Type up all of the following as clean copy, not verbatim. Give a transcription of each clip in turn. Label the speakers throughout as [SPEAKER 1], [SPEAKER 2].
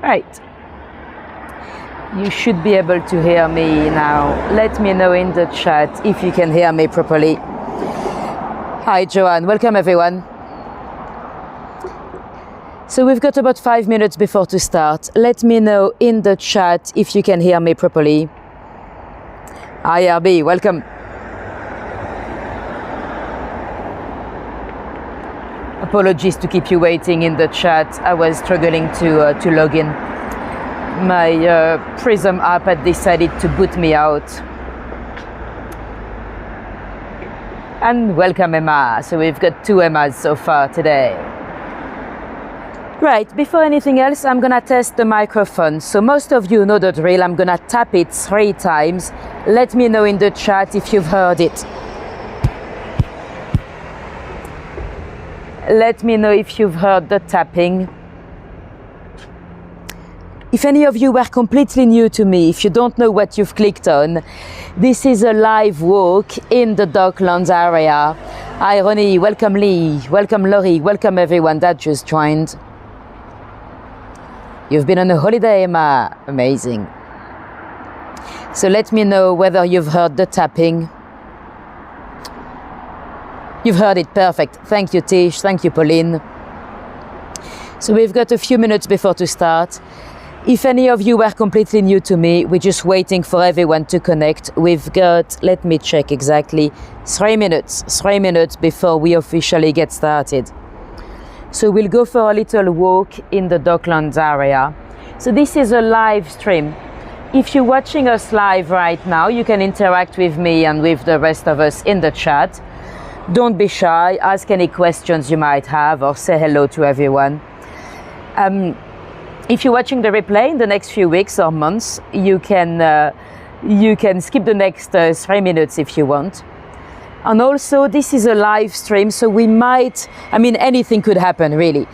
[SPEAKER 1] Right. You should be able to hear me now. Let me know in the chat if you can hear me properly. Hi, Joanne. Welcome, everyone. So we've got about 5 minutes before to start. Let me know in the chat if you can hear me properly. Hi, RB. Welcome. Apologies to keep you waiting in the chat. I was struggling to log in. My Prism app had decided to boot me out. And welcome, Emma. So we've got 2 Emmas so far today. Right, before anything else, I'm gonna test the microphone. So most of you know the drill. I'm gonna tap it 3 times. Let me know in the chat if you've heard it. Let me know if you've heard the tapping. If any of you were completely new to me, if you don't know what you've clicked on, this is a live walk in the Docklands area. Hi Ronnie, welcome Lee, welcome Laurie, welcome everyone that just joined. You've been on a holiday, Emma. Amazing. So let me know whether you've heard the tapping. You've heard it, perfect. Thank you, Tish, thank you, Pauline. So we've got a few minutes before to start. If any of you were completely new to me, we're just waiting for everyone to connect. We've got, let me check exactly, 3 minutes before we officially get started. So we'll go for a little walk in the Docklands area. So this is a live stream. If you're watching us live right now, you can interact with me and with the rest of us in the chat. Don't be shy, ask any questions you might have or say hello to everyone. If you're watching the replay in the next few weeks or months, you can skip the next 3 minutes if you want. And also, this is a live stream, so we might, anything could happen, really.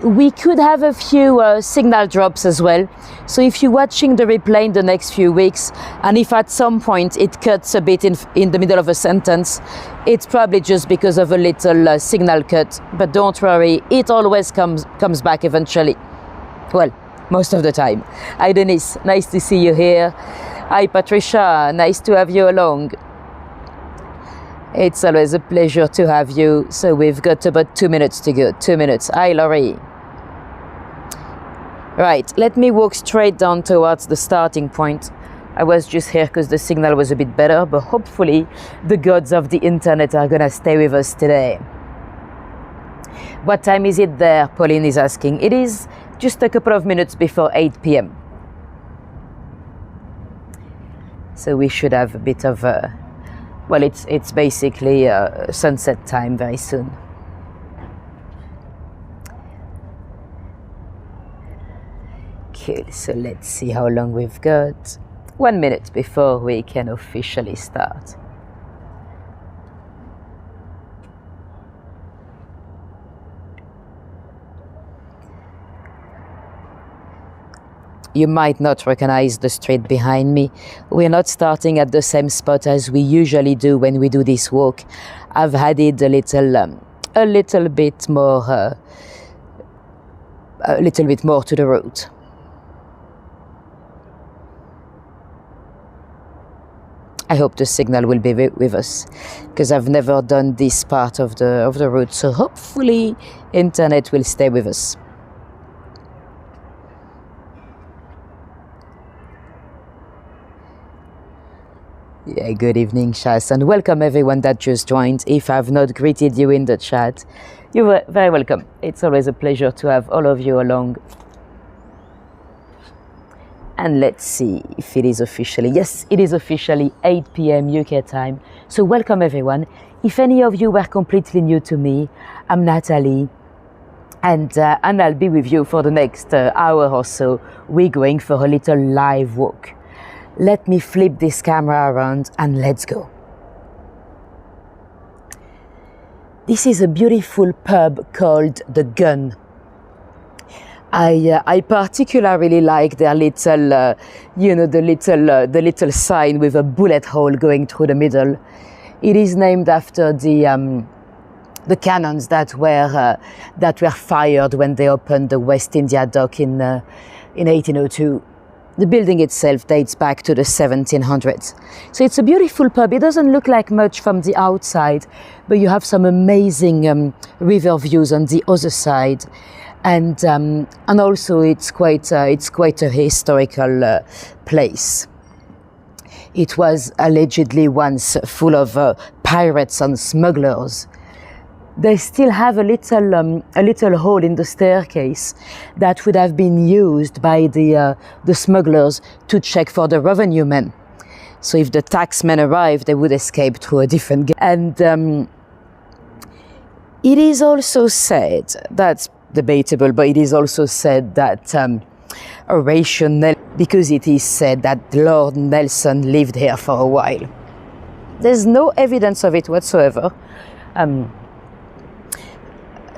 [SPEAKER 1] We could have a few signal drops as well. So if you're watching the replay in the next few weeks, and if at some point it cuts a bit in the middle of a sentence, it's probably just because of a little signal cut. But don't worry, it always comes back eventually. Well, most of the time. Hi Denise, nice to see you here. Hi Patricia, nice to have you along. It's always a pleasure to have you. So we've got about 2 minutes to go, 2 minutes. Hi Laurie. Right, let me walk straight down towards the starting point. I was just here because the signal was a bit better, but hopefully the gods of the internet are gonna stay with us today. What time is it there? Pauline is asking. It is just a couple of minutes before 8 p.m. So we should have a bit of a, well, it's basically sunset time very soon. Cool, so let's see how long we've got. 1 minute before we can officially start. You might not recognize the street behind me. We're not starting at the same spot as we usually do when we do this walk. I've added a little bit more to the route. I hope the signal will be with us, because I've never done this part of the route, so hopefully internet will stay with us. Yeah, good evening, Shas, and welcome everyone that just joined. If I've not greeted you in the chat, you were very welcome. It's always a pleasure to have all of you along. And let's see if it is officially, yes, it is officially 8 p.m. UK time. So welcome everyone. If any of you were completely new to me, I'm Natalie, and I'll be with you for the next hour or so. We're going for a little live walk. Let me flip this camera around and let's go. This is a beautiful pub called The Gun. I particularly like their little, the little sign with a bullet hole going through the middle. It is named after the cannons that were fired when they opened the West India dock in in 1802. The building itself dates back to the 1700s. So it's a beautiful pub. It doesn't look like much from the outside, but you have some amazing river views on the other side. And also it's quite a historical place. It was allegedly once full of pirates and smugglers. They still have a little hole in the staircase that would have been used by the smugglers to check for the revenue men. So if the taxmen arrived, they would escape through a different gate. And it is also said, that's debatable, but it is also said that because it is said that Lord Nelson lived here for a while. There's no evidence of it whatsoever.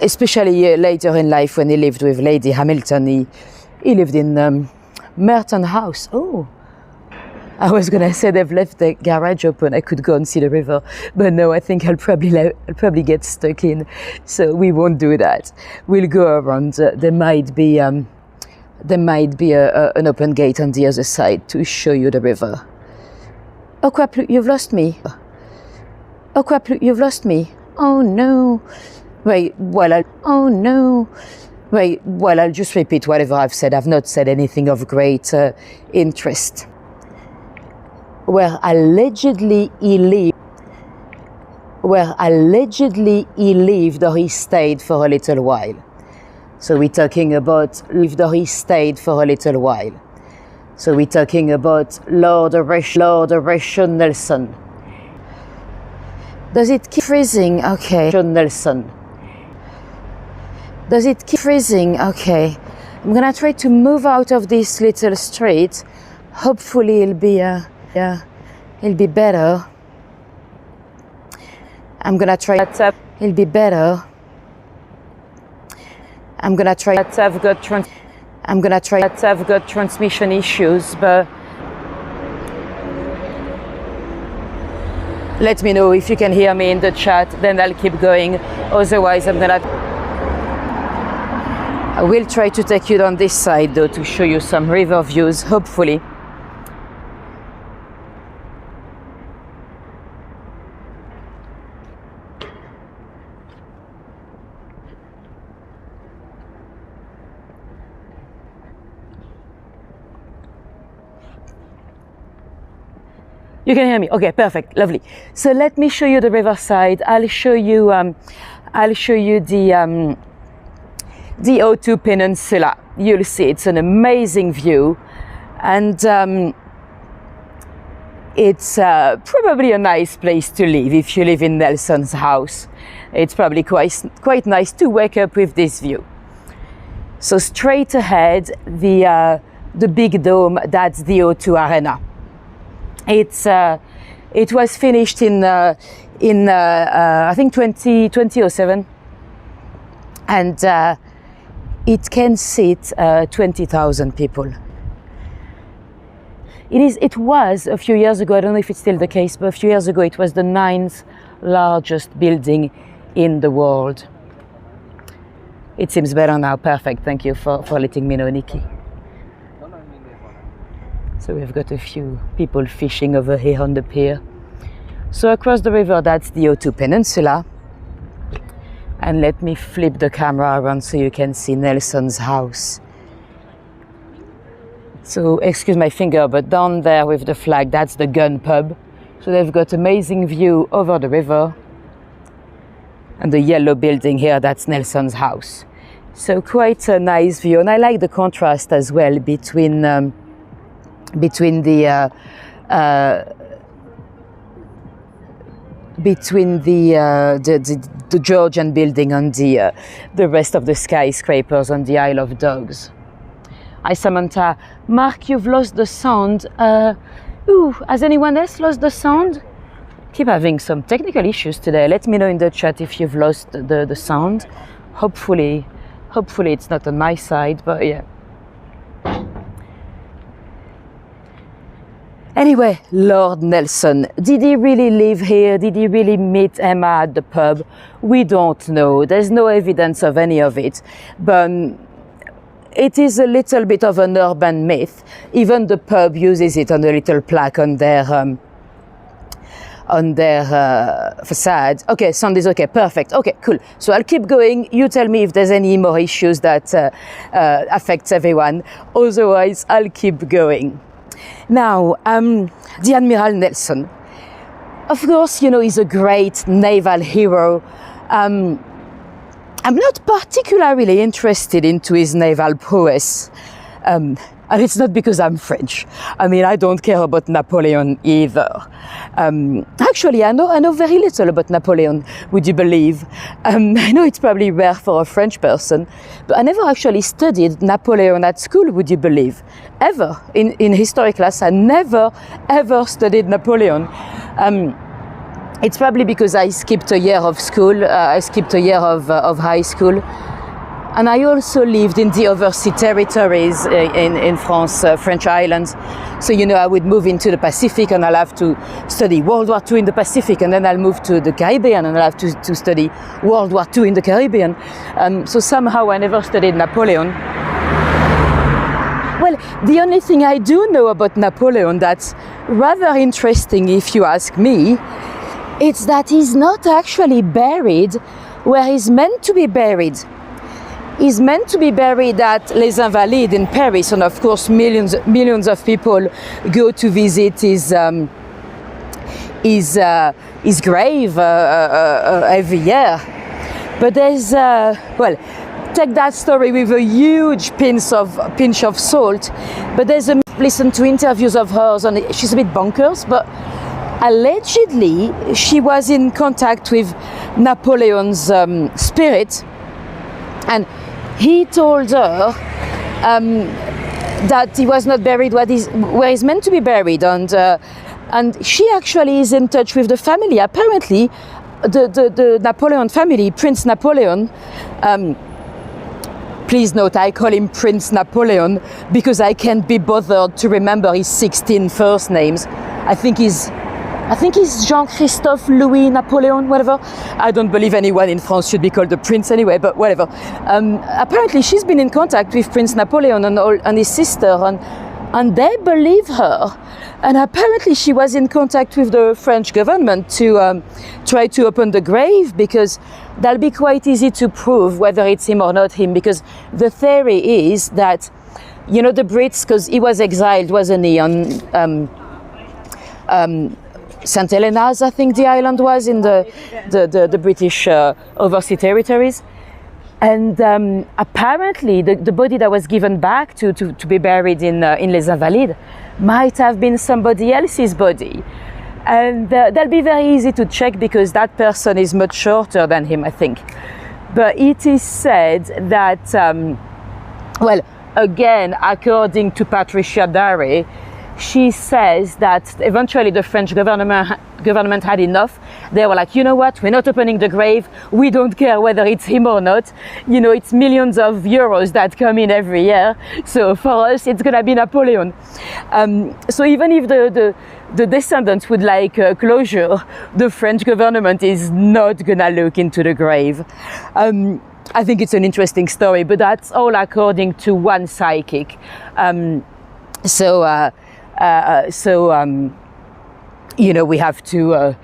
[SPEAKER 1] Especially later in life when he lived with Lady Hamilton, he lived in Merton House. Oh, I was gonna say they've left the garage open. I could go and see the river, but no, I think I'll probably get stuck in, so we won't do that. We'll go around. There might be an open gate on the other side to show you the river. Oh crap! You've lost me. Oh crap! You've lost me. Oh no. Wait, well, I'll just repeat whatever I've said. I've not said anything of great interest. Where allegedly he lived or he stayed for a little while. So we're talking about lived or he stayed for a little while. So we're talking about Lord Horatio Nelson. Does it keep freezing? Okay. Nelson. Does it keep freezing? Okay. I'm gonna try to move out of this little street. Hopefully it'll be better. I'm gonna try. It'll be better. I'm gonna try. I've got transmission issues, but let me know if you can hear me in the chat. Then I'll keep going. Otherwise, I will try to take you down this side though to show you some river views, hopefully. You can hear me? Okay, perfect, lovely. So let me show you the riverside. I'll show you the O2 Peninsula. You'll see it's an amazing view, and it's probably a nice place to live if you live in Nelson's house. It's probably quite nice to wake up with this view. So straight ahead, the big dome, that's the O2 Arena. It was finished in I think 2007, and it can seat 20,000 people. It was a few years ago, I don't know if it's still the case, but a few years ago it was the 9th largest building in the world. It seems better now. Perfect. Thank you for letting me know, Nikki. So we've got a few people fishing over here on the pier. So across the river, that's the O2 Peninsula. And let me flip the camera around so you can see Nelson's house. So, excuse my finger, but down there with the flag, that's the gun pub. So they've got amazing view over the river. And the yellow building here, that's Nelson's house. So quite a nice view. And I like the contrast as well between the Georgian building and the rest of the skyscrapers on the Isle of Dogs. Hi Samantha. Mark, you've lost the sound. Has anyone else lost the sound? Keep having some technical issues today. Let me know in the chat if you've lost the sound. Hopefully it's not on my side, but yeah. Anyway, Lord Nelson, did he really live here? Did he really meet Emma at the pub? We don't know. There's no evidence of any of it. But it is a little bit of an urban myth. Even the pub uses it on a little plaque on their facade. Okay, sound is okay, perfect. Okay, cool. So I'll keep going. You tell me if there's any more issues that affects everyone. Otherwise, I'll keep going. Now, the Admiral Nelson. Of course, you know, he's a great naval hero. I'm not particularly interested into his naval prowess. And it's not because I'm French. I mean, I don't care about Napoleon either. Actually, I know very little about Napoleon, would you believe? I know it's probably rare for a French person, but I never actually studied Napoleon at school, would you believe? Ever. In history class, I never, ever studied Napoleon. It's probably because I skipped a year of school, I skipped a year of high school. And I also lived in the overseas territories in France, French islands. So, you know, I would move into the Pacific and I'll have to study World War II in the Pacific, and then I'll move to the Caribbean and I'll have to study World War II in the Caribbean. So somehow I never studied Napoleon. Well, the only thing I do know about Napoleon that's rather interesting, if you ask me, it's that he's not actually buried where he's meant to be buried. He's meant to be buried at Les Invalides in Paris, and of course millions of people go to visit his grave every year. But there's well, take that story with a huge pinch of salt. But there's listen to interviews of hers, and she's a bit bonkers, but allegedly she was in contact with Napoleon's spirit, and he told her that he was not buried where he's meant to be buried, and she actually is in touch with the family. Apparently, the Napoleon family, Prince Napoleon. Please note, I call him Prince Napoleon because I can't be bothered to remember his 16 first names. I think he's Jean-Christophe Louis Napoleon, whatever. I don't believe anyone in France should be called a prince anyway, but whatever. Apparently she's been in contact with Prince Napoleon and his sister, and they believe her. And apparently she was in contact with the French government to try to open the grave, because that'll be quite easy to prove whether it's him or not him, because the theory is that, you know, the Brits, because he was exiled, wasn't he, on St. Helena's, I think the island was, in the British overseas territories. And apparently the body that was given back to be buried in Les Invalides might have been somebody else's body. And that'll be very easy to check because that person is much shorter than him, I think. But it is said that, well, again, according to Patricia Darey, she says that eventually the French government had enough. They were like, you know what, we're not opening the grave. We don't care whether it's him or not. You know, it's millions of euros that come in every year. So for us, it's going to be Napoleon. So even if the descendants would like closure, the French government is not going to look into the grave. I think it's an interesting story, but that's all according to one psychic. You know, we have to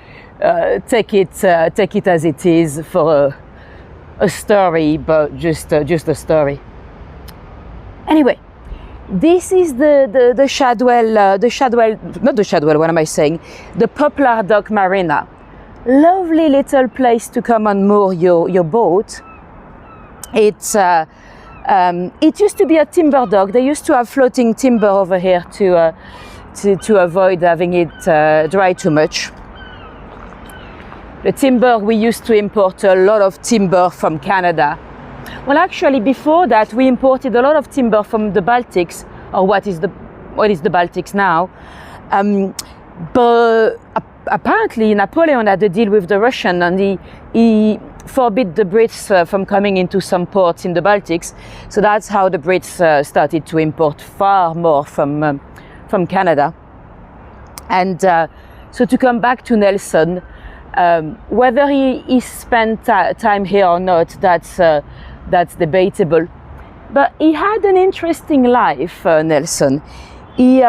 [SPEAKER 1] take it as it is for a story, but just a story. Anyway, this is the Shadwell, not the Shadwell. What am I saying? The Poplar Dock Marina. Lovely little place to come and moor your boat. It used to be a timber dock. They used to have floating timber over here to avoid having it dry too much. The timber, we used to import a lot of timber from Canada. Well, actually, before that, we imported a lot of timber from the Baltics, or what is the Baltics now. But apparently, Napoleon had a deal with the Russian, and he forbid the Brits from coming into some ports in the Baltics. So that's how the Brits started to import far more from Canada. And so to come back to Nelson, whether he spent time here or not, that's debatable. But he had an interesting life, Nelson. He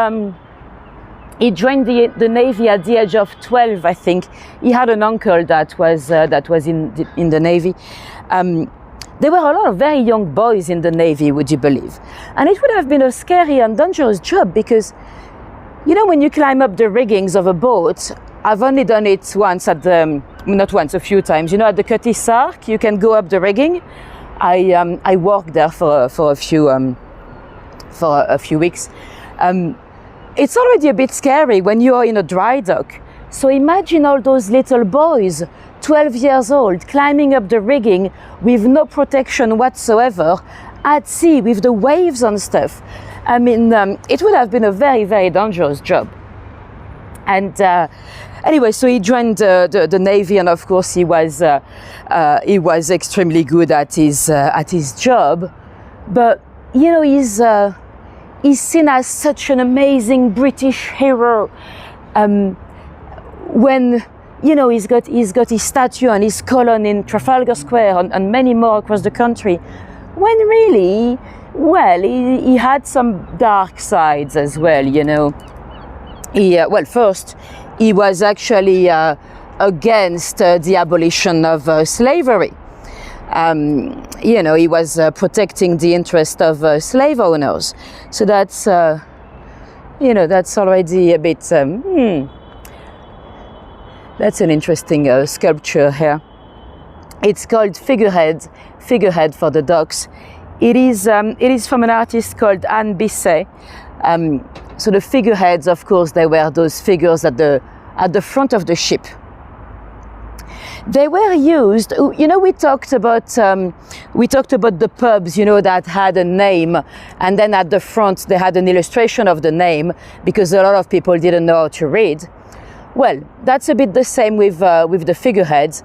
[SPEAKER 1] joined the Navy at the age of 12, I think. He had an uncle that was in the Navy. There were a lot of very young boys in the Navy, would you believe? And it would have been a scary and dangerous job because, you know, when you climb up the riggings of a boat, I've only done it once not once, a few times. You know, at the Curtis Ark, you can go up the rigging. I worked there for a few weeks. It's already a bit scary when you are in a dry dock. So imagine all those little boys, 12 years old, climbing up the rigging with no protection whatsoever at sea with the waves and stuff. I mean, it would have been a very, very dangerous job. And anyway, so he joined the Navy, and of course he was extremely good at his job. But you know, he's seen as such an amazing British hero. When you know he's got his statue and his column in Trafalgar Square and many more across the country, when really, well, he had some dark sides as well. You know, first he was actually against the abolition of slavery. You know, he was protecting the interest of slave owners. So that's, you know, that's already a bit, that's an interesting sculpture here. It's called Figurehead for the docks. It is from an artist called Anne Bisset. So the figureheads, of course, they were those figures at the front of the ship. They were used, you know, we talked about the pubs, you know, that had a name, and then at the front they had an illustration of the name because a lot of people didn't know how to read. Well, that's a bit the same with the figureheads.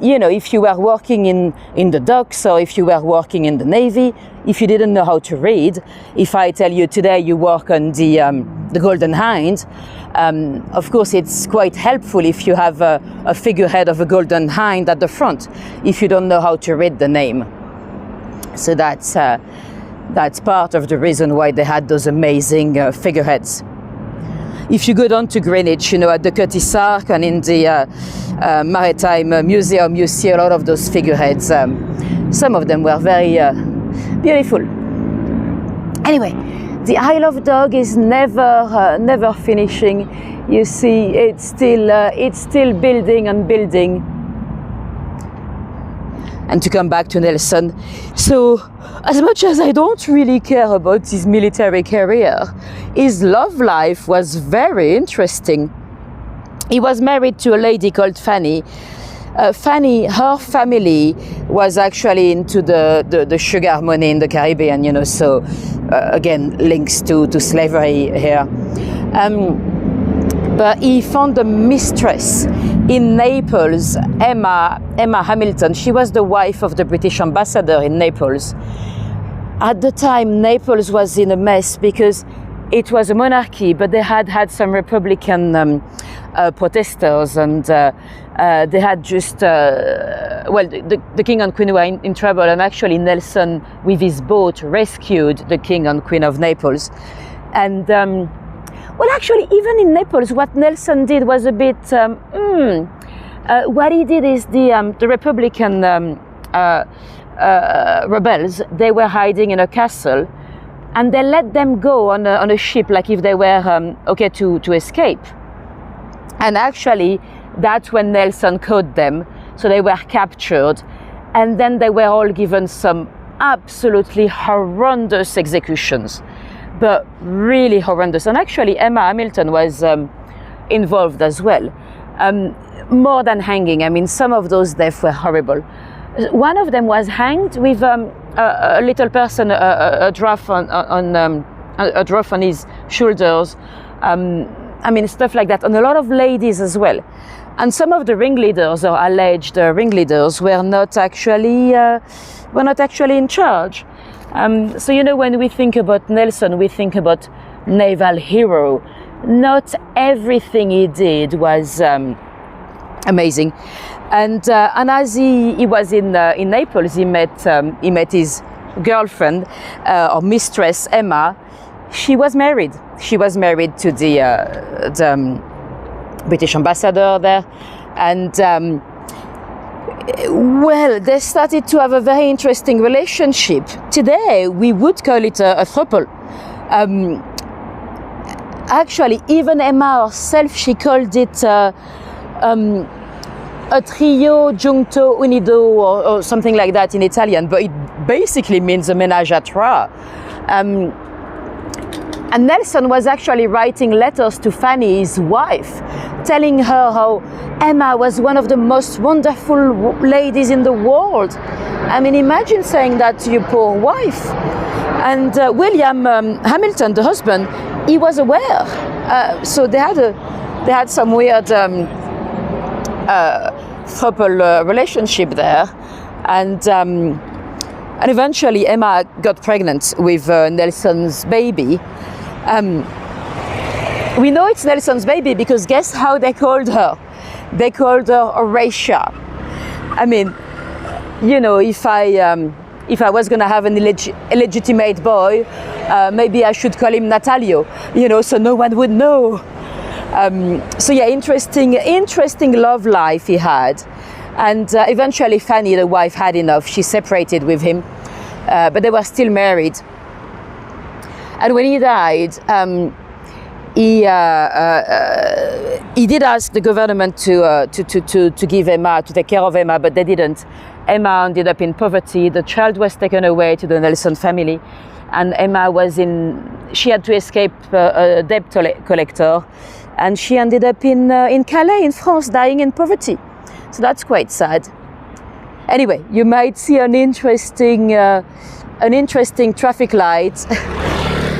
[SPEAKER 1] You know, if you were working in the docks or if you were working in the Navy, if you didn't know how to read, if I tell you today you work on the Golden Hind, of course it's quite helpful if you have a figurehead of a Golden Hind at the front, if you don't know how to read the name. So that's part of the reason why they had those amazing figureheads. If you go down to Greenwich, you know, at the Curtis Ark and in the Maritime Museum, you see a lot of those figureheads. Some of them were very beautiful. Anyway, the Isle of Dog is never finishing. You see, it's still building and building. And to come back to Nelson, so as much as I don't really care about his military career, his love life was very interesting. He was married to a lady called Fanny. Fanny, her family was actually into the sugar money in the Caribbean, you know, so again, links to slavery here. But he found a mistress in Naples, Emma Hamilton. She was the wife of the British ambassador in Naples. At the time, Naples was in a mess because it was a monarchy, but they had some Republican protesters, and they had just, the king and queen were in trouble, and actually Nelson, with his boat, rescued the king and queen of Naples. And well, actually, even in Naples, what Nelson did was a bit. What he did is the Republican rebels. They were hiding in a castle, and they let them go on a ship, like if they were okay to escape. And actually, that's when Nelson caught them. So they were captured, and then they were all given some absolutely horrendous executions. But really horrendous. And actually Emma Hamilton was involved as well. More than hanging. I mean, some of those deaths were horrible. One of them was hanged with a little person, a dwarf on his shoulders. I mean, stuff like that. And a lot of ladies as well. And some of the ringleaders or alleged ringleaders were not actually in charge. So, you know, when we think about Nelson, we think about naval hero. Not everything he did was amazing. And as he was in Naples, he met his girlfriend or mistress, Emma, she was married. She was married to the British ambassador there. And well, they started to have a very interesting relationship. Today, we would call it a throuple. Actually, even Emma herself, she called it a trio giunto unido or something like that in Italian, but it basically means a ménage à trois. And Nelson was actually writing letters to Fanny, his wife, telling her how Emma was one of the most wonderful ladies in the world. I mean, imagine saying that to your poor wife. And William Hamilton, the husband, he was aware. So they had some weird throuple relationship there. And eventually Emma got pregnant with Nelson's baby. We know it's Nelson's baby because guess how they called her? They called her Horatia. I mean, you know, if I was going to have an illegitimate boy, maybe I should call him Natalio, you know, so no one would know. So yeah, interesting love life he had. And eventually Fanny, the wife, had enough. She separated with him, but they were still married. And when he died, he did ask the government to give Emma, to take care of Emma, but they didn't. Emma ended up in poverty. The child was taken away to the Nelson family, and Emma she had to escape a debt collector, and she ended up in Calais, in France, dying in poverty. So that's quite sad. Anyway, you might see an interesting traffic light.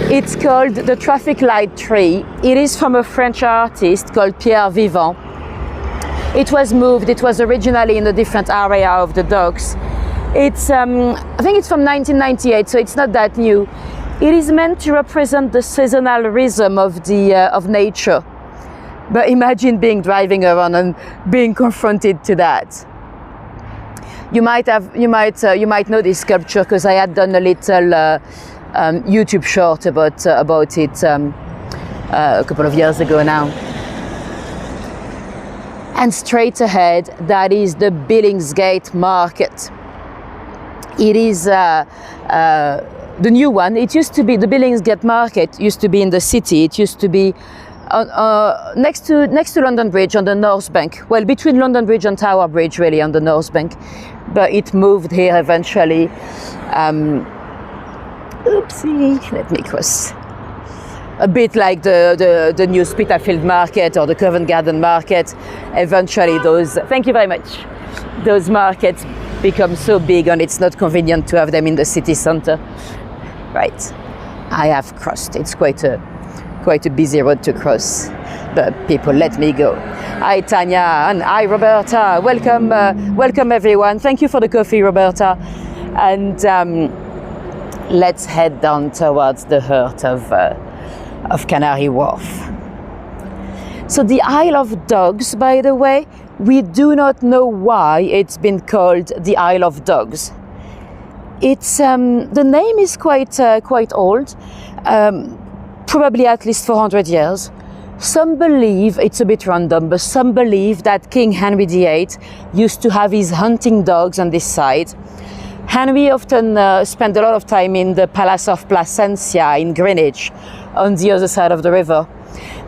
[SPEAKER 1] It's called the traffic light tree. It is from a French artist called Pierre Vivant. It was moved. It was originally in a different area of the docks. It's, I think it's from 1998, so it's not that new. It is meant to represent the seasonal rhythm of nature. But imagine driving around and being confronted to that. You might know this sculpture because I had done a little YouTube short about it a couple of years ago now. And straight ahead, that is the Billingsgate Market. It is the new one. It used to be, the Billingsgate Market used to be in the city. It used to be next to London Bridge on the North Bank. Well, between London Bridge and Tower Bridge, really, on the North Bank. But it moved here eventually. Oopsie, let me cross. A bit like the new Spitalfield Market or the Covent Garden Market. Eventually thank you very much, those markets become so big and it's not convenient to have them in the city centre. Right, I have crossed. It's quite a busy road to cross, but people let me go. Hi Tanya and hi Roberta. Welcome everyone. Thank you for the coffee, Roberta. And let's head down towards the heart of Canary Wharf. So the Isle of Dogs, by the way, we do not know why it's been called the Isle of Dogs. It's the name is quite old, probably at least 400 years. Some believe, it's a bit random, but some believe that King Henry VIII used to have his hunting dogs on this side. Henry often spent a lot of time in the Palace of Placentia in Greenwich, on the other side of the river.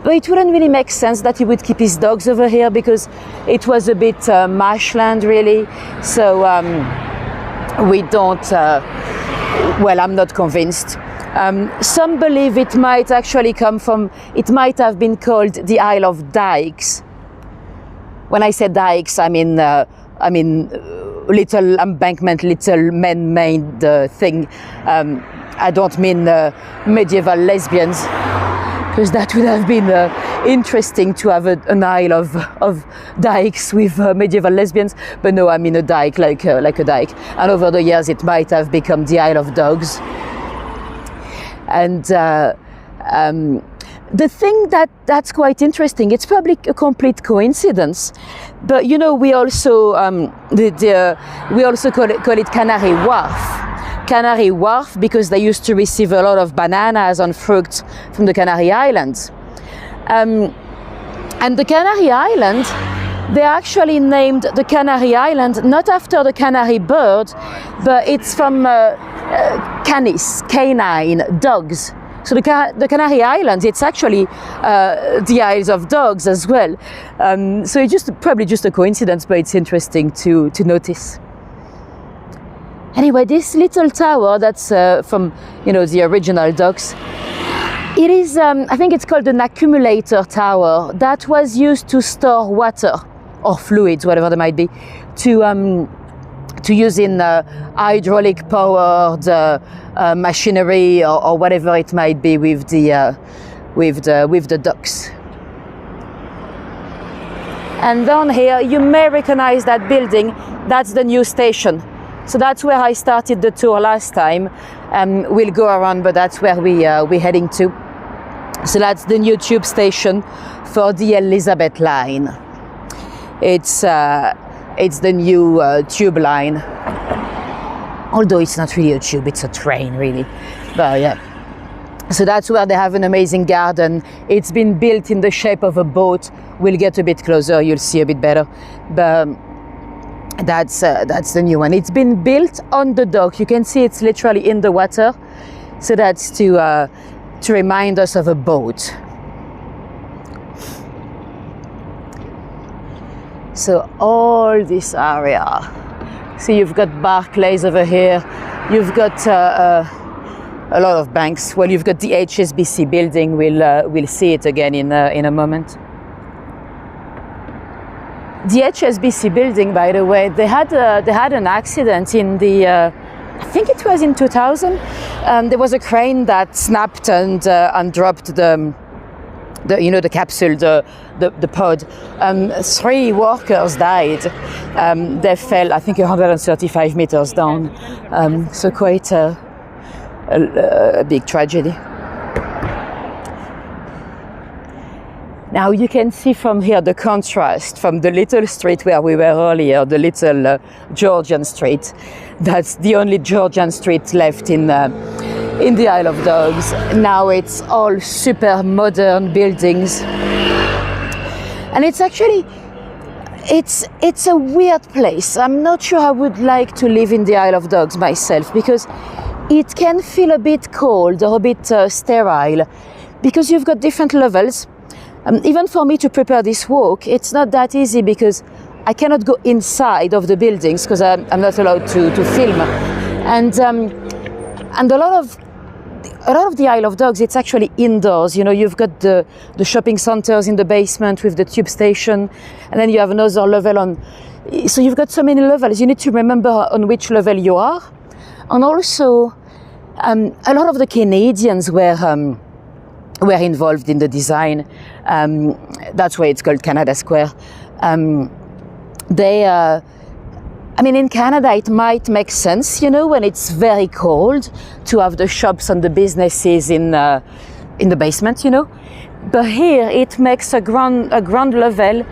[SPEAKER 1] But it wouldn't really make sense that he would keep his dogs over here because it was a bit marshland, really. So we don't, well, I'm not convinced. Some believe it might actually it might have been called the Isle of Dykes. When I say dykes, I mean little embankment, little man-made thing. I don't mean medieval lesbians, because that would have been interesting to have an isle of dykes with medieval lesbians. But no, I mean a dyke, like a dyke. And over the years, it might have become the Isle of Dogs. And the thing that's quite interesting, it's probably a complete coincidence, but you know, we also call it Canary Wharf. Canary Wharf because they used to receive a lot of bananas and fruit from the Canary Islands. And the Canary Island, they actually named the Canary Island not after the canary bird, but it's from canis, canine, dogs. So the Canary Islands, it's actually the Isles of Dogs as well. So it's probably just a coincidence, but it's interesting to notice. Anyway, this little tower that's from the original docks, it is, I think it's called an accumulator tower that was used to store water or fluids, whatever they might be, to use in hydraulic powered machinery or whatever it might be with the docks. And down here, you may recognize that building. That's the new station. So that's where I started the tour last time. We'll go around, but that's where we're heading to. So that's the new tube station for the Elizabeth line. It's the new tube line. Although it's not really a tube, it's a train really. But yeah. So that's where they have an amazing garden. It's been built in the shape of a boat. We'll get a bit closer, you'll see a bit better. But that's the new one. It's been built on the dock. You can see it's literally in the water. So that's to remind us of a boat. So all this area. So you've got Barclays over here. You've got a lot of banks. Well, you've got the HSBC building. We'll see it again in a moment. The HSBC building, by the way, they had an accident in the I think it was in 2000. There was a crane that snapped and dropped the capsule, the pod. 3 workers died. They fell, I think, 135 meters down. So quite a big tragedy. Now you can see from here the contrast from the little street where we were earlier, the little Georgian street. That's the only Georgian street left in the Isle of Dogs. Now it's all super modern buildings. And it's actually, it's a weird place. I'm not sure I would like to live in the Isle of Dogs myself, because it can feel a bit cold or a bit sterile, because you've got different levels. Even for me to prepare this walk, it's not that easy because I cannot go inside of the buildings because I'm not allowed to film. And a lot of the Isle of Dogs, it's actually indoors. You've got the shopping centers in the basement with the tube station, and then you have another level on. So you've got so many levels. You need to remember on which level you are. And also, a lot of the Canadians were involved in the design. That's why it's called Canada Square. In Canada, it might make sense, when it's very cold, to have the shops and the businesses in the basement, But here, it makes a ground level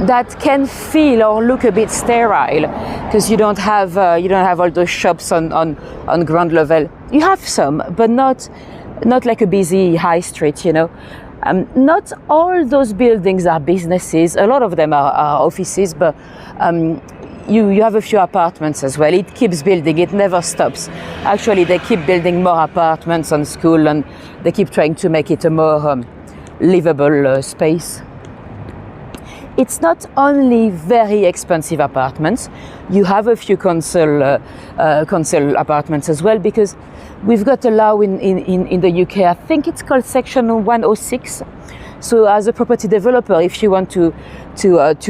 [SPEAKER 1] that can feel or look a bit sterile, because you don't have all those shops on ground level. You have some, but not like a busy high street, Not all those buildings are businesses. A lot of them are offices, but you have a few apartments as well. It keeps building, it never stops. Actually, they keep building more apartments on school, and they keep trying to make it a more livable space. It's not only very expensive apartments. You have a few council apartments as well, because we've got a law in the UK, I think it's called Section 106. So as a property developer, if you want to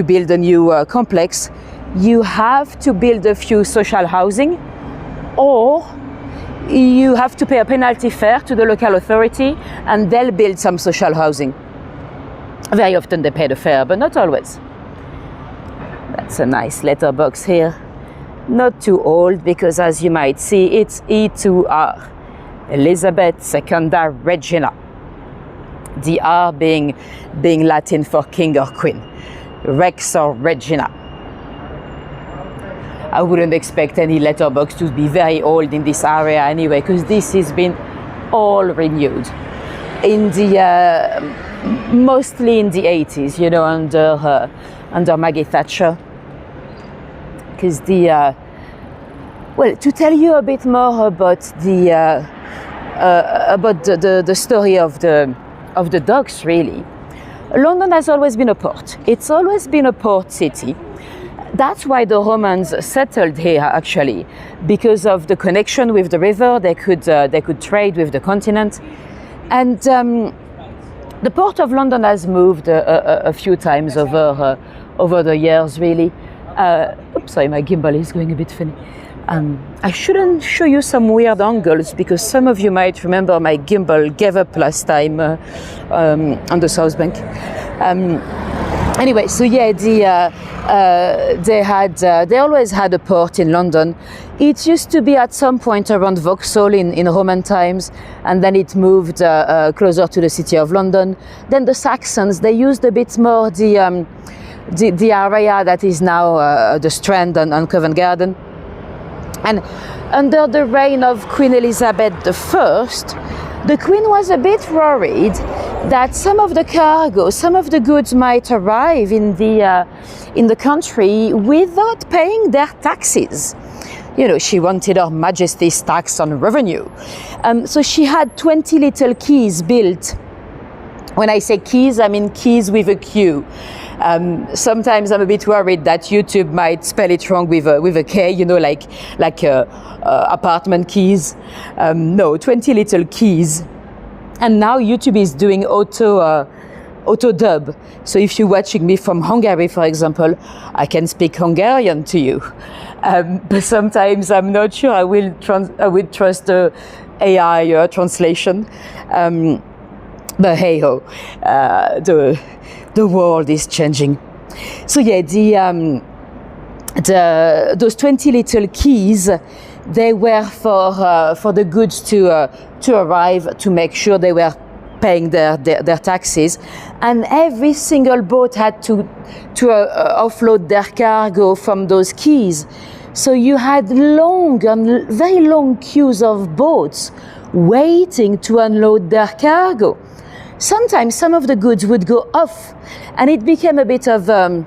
[SPEAKER 1] build a new complex, you have to build a few social housing, or you have to pay a penalty fare to the local authority, and they'll build some social housing. Very often they pay the fare, but not always. That's a nice letterbox here. Not too old, because as you might see, it's E2R, Elizabeth Secunda Regina. The R being Latin for king or queen, Rex or Regina. I wouldn't expect any letterbox to be very old in this area anyway, because this has been all renewed in the mostly in the 80s, you know, under Maggie Thatcher. Because well, to tell you a bit more about the story of the docks, really. London has always been a port. It's always been a port city. That's why the Romans settled here, actually, because of the connection with the river. They could trade with the continent, and the port of London has moved a few times over the years, really. Oops, sorry, my gimbal is going a bit funny. I shouldn't show you some weird angles, because some of you might remember my gimbal gave up last time on the South Bank. Anyway, so yeah, they always had a port in London. It used to be at some point around Vauxhall in Roman times, and then it moved closer to the city of London. Then the Saxons, they used a bit more the area that is now the Strand and Covent Garden. And under the reign of Queen Elizabeth I, the Queen was a bit worried that some of the cargo, some of the goods might arrive in the country without paying their taxes. You know, she wanted Her Majesty's tax on revenue. So she had 20 little quays built. When I say keys, I mean keys with a Q. Sometimes I'm a bit worried that YouTube might spell it wrong with a K, you know, like apartment keys. No, 20 little keys. And now YouTube is doing auto dub. So if you're watching me from Hungary, for example, I can speak Hungarian to you. But sometimes I'm not sure I will trust the AI translation. But hey ho, the world is changing. So yeah, those 20 little keys, they were for the goods to arrive, to make sure they were paying their taxes, and every single boat had to offload their cargo from those quays. So you had very long queues of boats waiting to unload their cargo. Sometimes some of the goods would go off, and it became a bit of a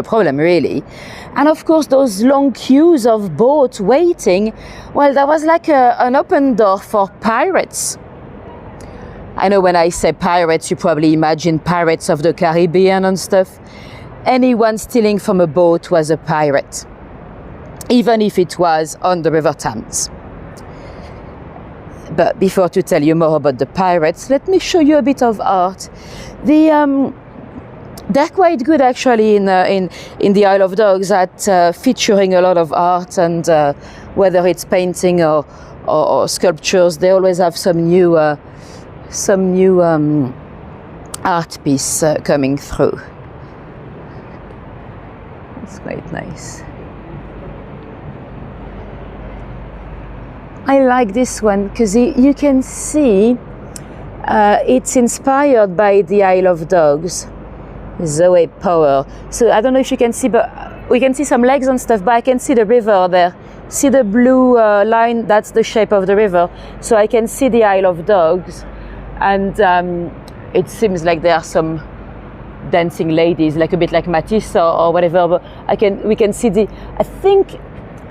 [SPEAKER 1] problem, really. And of course, those long queues of boats waiting, well, there was like an open door for pirates. I know when I say pirates, you probably imagine Pirates of the Caribbean and stuff. Anyone stealing from a boat was a pirate, even if it was on the River Thames. But before to tell you more about the pirates, let me show you a bit of art. They're quite good, actually, in the Isle of Dogs at featuring a lot of art, and whether it's painting or sculptures, they always have some new art piece coming through. It's quite nice. I like this one because you can see it's inspired by the Isle of Dogs, Zoe Power. So I don't know if you can see, but we can see some legs and stuff, but I can see the river there. See the blue line? That's the shape of the river. So I can see the Isle of Dogs, and it seems like there are some dancing ladies, like a bit like Matisse or whatever. But we can see I think,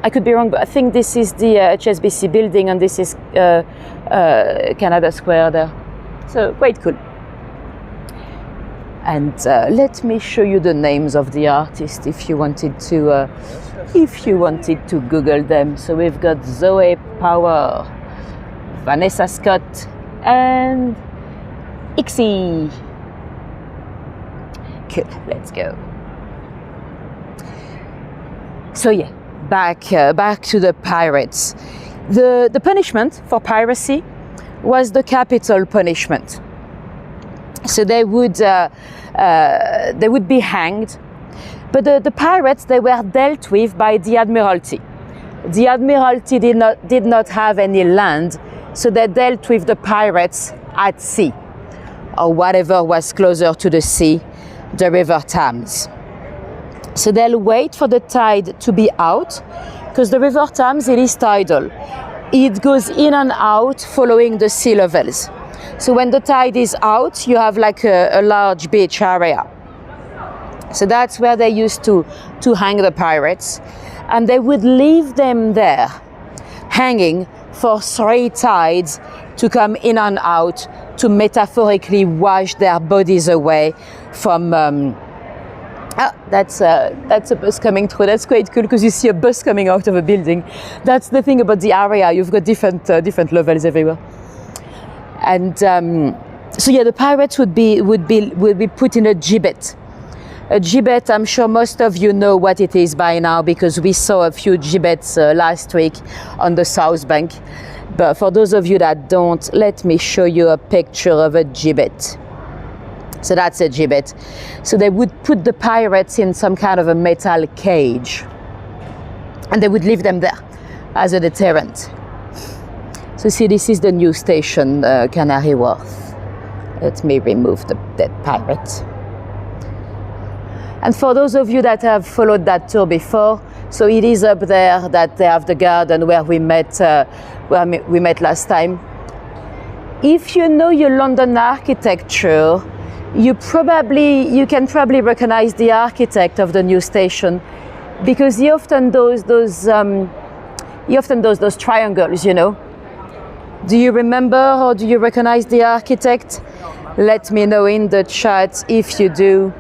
[SPEAKER 1] I could be wrong, but I think this is the HSBC building, and this is Canada Square there. So quite cool. And let me show you the names of the artists if you wanted to Google them. So we've got Zoe Power, Vanessa Scott, and Ixie. Cool. Let's go. So yeah. Back to the pirates. The punishment for piracy was the capital punishment. So they would be hanged, but the pirates, they were dealt with by the Admiralty. The Admiralty did not have any land, so they dealt with the pirates at sea, or whatever was closer to the sea, the River Thames. So they'll wait for the tide to be out, because the River Thames, it is tidal. It goes in and out following the sea levels. So when the tide is out, you have like a large beach area. So that's where they used to hang the pirates. And they would leave them there, hanging for 3 tides to come in and out to metaphorically wash their bodies away from... that's a bus coming through. That's quite cool, because you see a bus coming out of a building. That's the thing about the area. You've got different levels everywhere. And so yeah, the pirates would be put in a gibbet. A gibbet, I'm sure most of you know what it is by now, because we saw a few gibbets last week on the South Bank. But for those of you that don't, let me show you a picture of a gibbet. So that's a gibbet. So they would put the pirates in some kind of a metal cage, and they would leave them there as a deterrent. So see, this is the new station, Canary Wharf. Let me remove the dead pirate. And for those of you that have followed that tour before, so it is up there that they have the garden where we met last time. If you know your London architecture, you can probably recognize the architect of the new station, because he often does those triangles, you know. Do you remember, or do you recognize the architect? Let me know in the chat if you do.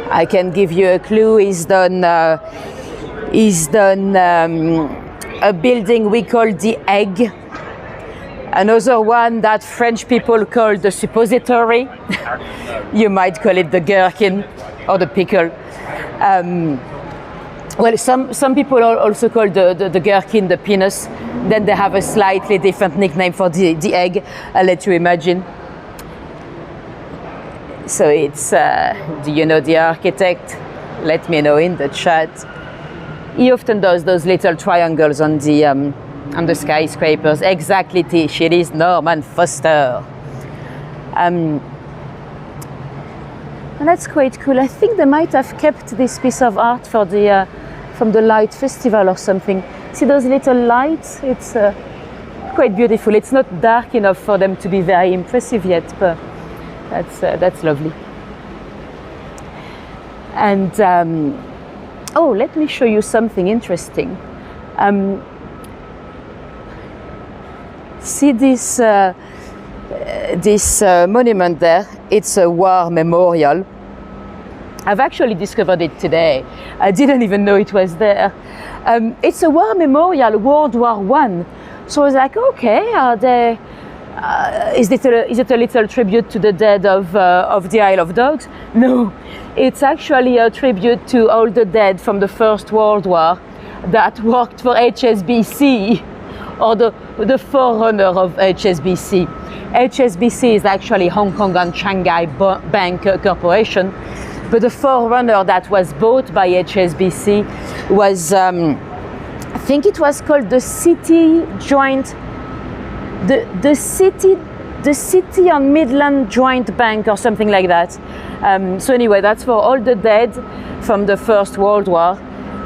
[SPEAKER 1] I can give you a clue. He's done a building we call the Egg. Another one that French people call the suppository. You might call it the gherkin or the pickle. Well, some people also call the gherkin the penis. Then they have a slightly different nickname for the egg. I'll let you imagine. So it's, do you know the architect? Let me know in the chat. He often does those little triangles on the skyscrapers. Exactly, Tish. It is Norman Foster. And that's quite cool. I think they might have kept this piece of art for the from the Light Festival or something. See those little lights? It's quite beautiful. It's not dark enough for them to be very impressive yet, but that's lovely. And oh, let me show you something interesting. See this monument there? It's a war memorial. I've actually discovered it today. I didn't even know it was there. It's a war memorial, World War I. So I was like, okay, are they? Is it a little tribute to the dead of the Isle of Dogs? No, it's actually a tribute to all the dead from the First World War that worked for HSBC, or the forerunner of HSBC. HSBC is actually Hong Kong and Shanghai Bank Corporation, but the forerunner that was bought by HSBC was, I think it was called the City Joint. The City and Midland Joint Bank or something like that. So anyway, that's for all the dead from the First World War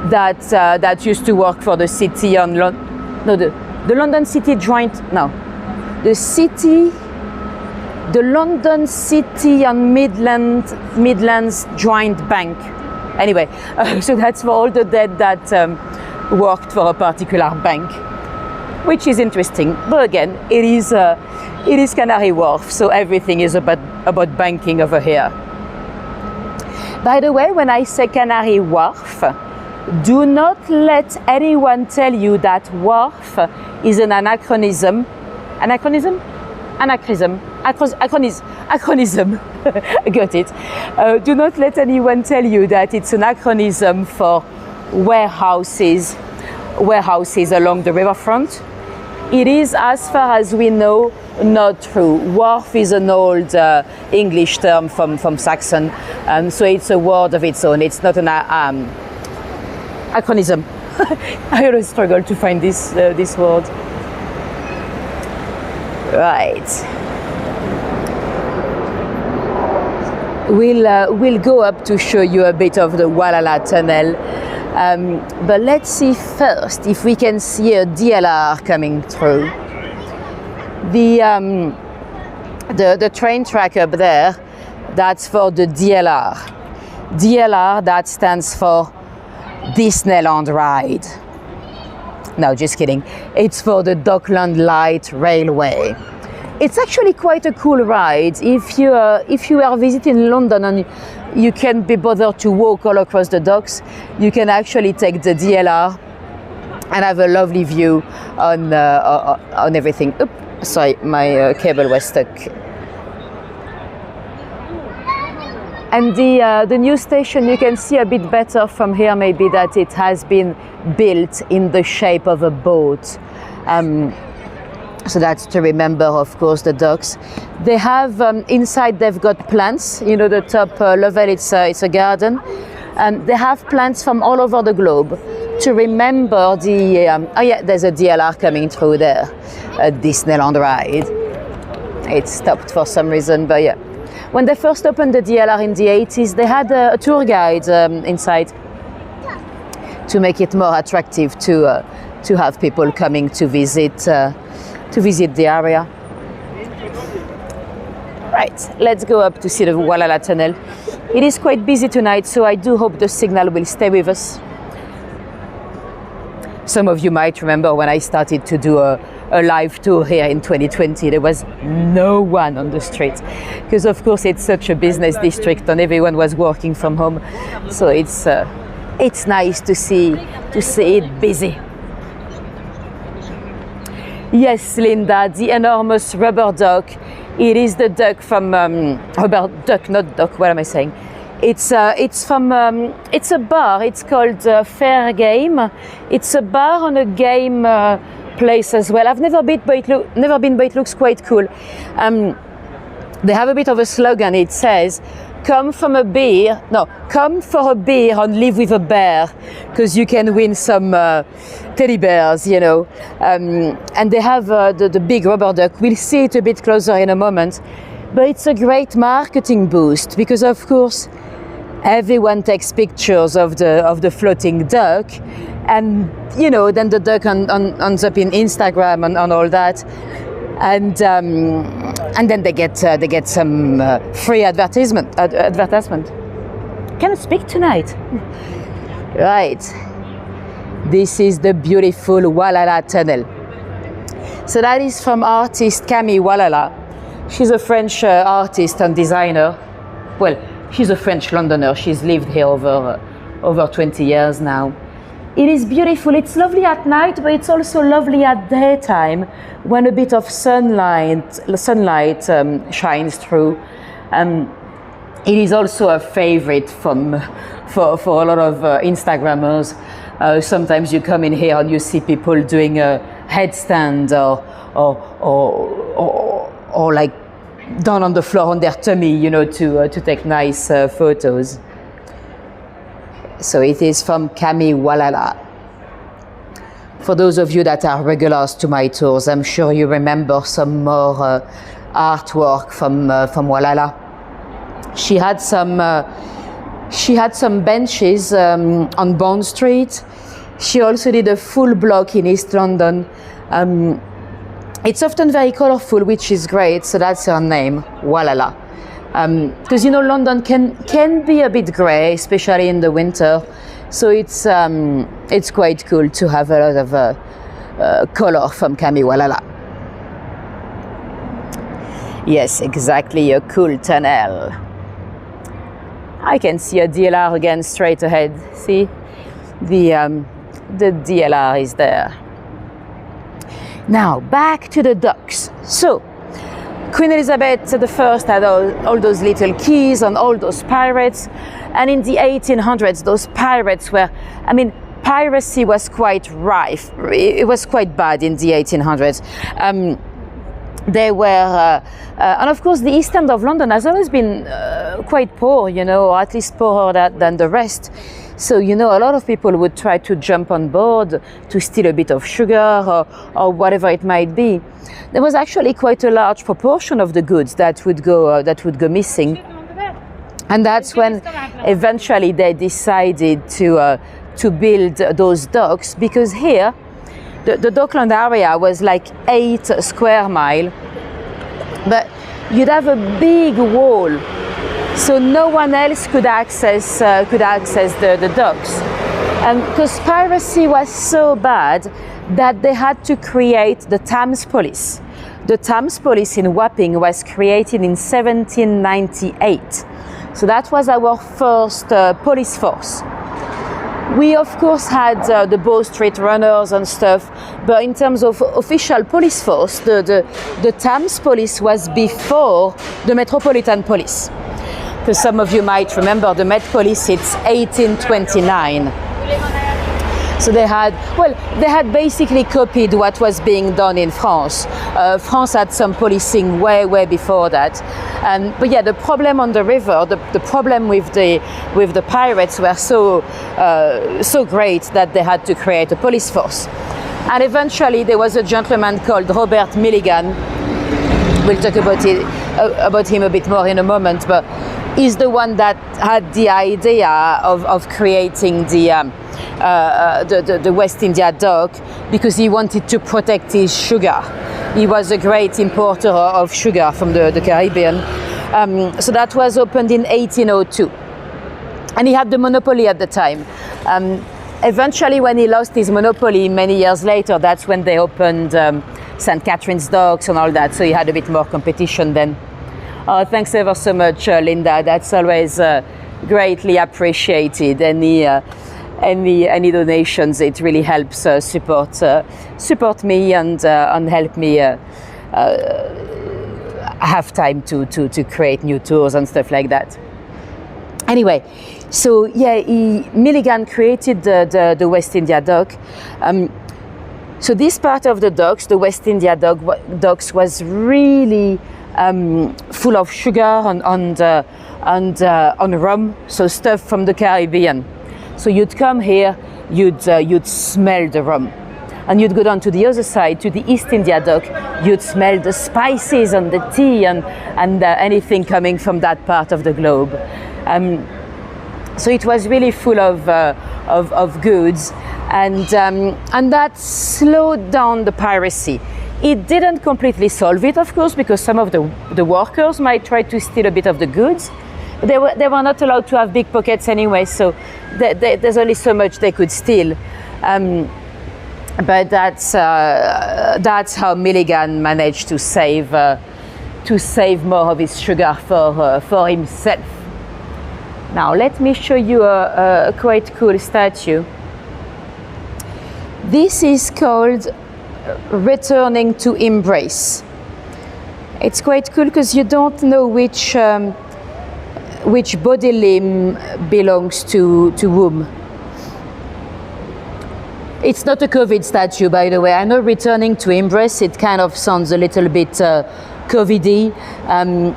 [SPEAKER 1] that used to work for the City and the London City Joint. No, the London City and Midlands Joint Bank. Anyway, so that's for all the dead that worked for a particular bank, which is interesting. But again, it is Canary Wharf, so everything is about banking over here. By the way, when I say Canary Wharf, do not let anyone tell you that wharf is an anachronism. Anachronism? Anachronism. Anachronism. Got it. Do not let anyone tell you that it's an anachronism for warehouses along the riverfront. It is, as far as we know, not true. Wharf is an old English term from Saxon, so it's a word of its own. It's not an anachronism. I always struggle to find this word. Right. we'll go up to show you a bit of the Walala tunnel. But let's see first if we can see a DLR coming through. The train track up there, that's for the DLR. DLR, that stands for Disneyland Ride. No, just kidding. It's for the Docklands Light Railway. It's actually quite a cool ride. If you are visiting London and you can't be bothered to walk all across the docks, you can actually take the DLR and have a lovely view on everything. Oops, sorry, my cable was stuck. And the new station, you can see a bit better from here maybe that it has been built in the shape of a boat. So that's to remember, of course, the docks. They have, inside they've got plants, you know, the top level, it's a garden. And they have plants from all over the globe to remember the, oh yeah, there's a DLR coming through there, a Disneyland Ride. It stopped for some reason, but yeah. When they first opened the DLR in the 80s, they had a tour guide inside to make it more attractive to have people coming to visit the area. Right, let's go up to see the Walala tunnel. It is quite busy tonight, so I do hope the signal will stay with us. Some of you might remember when I started to do a live tour here in 2020, there was no one on the street. Because of course it's such a business district and everyone was working from home. So it's nice to see it busy. Yes, Linda, the enormous rubber duck. It is the duck from rubber duck, not duck. What am I saying? It's from it's a bar. It's called Fair Game. It's a bar on a game place as well. I've never been, but it looks quite cool. They have a bit of a slogan. It says, come for a beer and live with a bear, because you can win some teddy bears, you know. And they have the big rubber duck. We'll see it a bit closer in a moment. But it's a great marketing boost because, of course, everyone takes pictures of the floating duck, and you know, then the duck ends up in Instagram and all that. And then they get some free advertisement. Can I speak tonight? Right. This is the beautiful Walala tunnel. So that is from artist Camille Walala. She's a French artist and designer. Well, she's a French Londoner. She's lived here over 20 years now. It is beautiful. It's lovely at night, but it's also lovely at daytime when a bit of sunlight shines through. It is also a favorite for a lot of Instagrammers. Sometimes you come in here and you see people doing a headstand or like down on the floor on their tummy, you know, to take nice photos. So it is from Camille Walala. For those of you that are regulars to my tours, I'm sure you remember some more artwork from Walala. She had some benches on Bond Street. She also did a full block in East London. It's often very colorful, which is great. So that's her name, Walala. Because you know, London can be a bit grey, especially in the winter. So it's quite cool to have a lot of color from Camille Walala. Yes, exactly, a cool tunnel. I can see a DLR again straight ahead. See, the DLR is there. Now back to the docks. So Queen Elizabeth I had all those little keys and all those pirates, and in the 1800s those pirates were, I mean, piracy was quite rife. It was quite bad in the 1800s. They were, and of course the East End of London has always been quite poor, you know, or at least poorer than the rest. So, you know, a lot of people would try to jump on board to steal a bit of sugar or whatever it might be. There was actually quite a large proportion of the goods that would go missing. And that's when eventually they decided to build those docks, because here the dockland area was like 8 square miles, but you'd have a big wall, so no one else could access the docks. And because piracy was so bad that they had to create the Thames Police. The Thames Police in Wapping was created in 1798. So that was our first police force. We of course had the Bow Street runners and stuff, but in terms of official police force, the Thames Police was before the Metropolitan Police. Because some of you might remember the Met Police, it's 1829. So they had basically copied what was being done in France. France had some policing way before that. But yeah, the problem on the river, the problem with the pirates were so great that they had to create a police force. And eventually there was a gentleman called Robert Milligan. We'll talk about him a bit more in a moment, but he's the one that had the idea of creating the West India dock, because he wanted to protect his sugar. He was a great importer of sugar from the Caribbean. So that was opened in 1802. And he had the monopoly at the time. Eventually, when he lost his monopoly many years later, that's when they opened St. Catherine's docks and all that. So he had a bit more competition then. Oh, thanks ever so much, Linda. That's always greatly appreciated. Any donations, it really helps support me and help me have time to create new tours and stuff like that. Anyway, so yeah, Milligan created the West India dock. So this part of the docks, the West India docks, was really full of sugar and rum, so stuff from the Caribbean. So you'd come here, you'd smell the rum, and you'd go down to the other side, to the East India dock. You'd smell the spices and the tea and anything coming from that part of the globe. So it was really full of goods, and that slowed down the piracy. It didn't completely solve it, of course, because some of the workers might try to steal a bit of the goods. They were not allowed to have big pockets anyway, so there's only so much they could steal. But that's how Milligan managed to save more of his sugar for himself. Now let me show you a quite cool statue. This is called Returning to Embrace. It's quite cool because you don't know which body limb belongs to whom. It's not a COVID statue, by the way. I know Returning to Embrace, it kind of sounds a little bit COVID-y.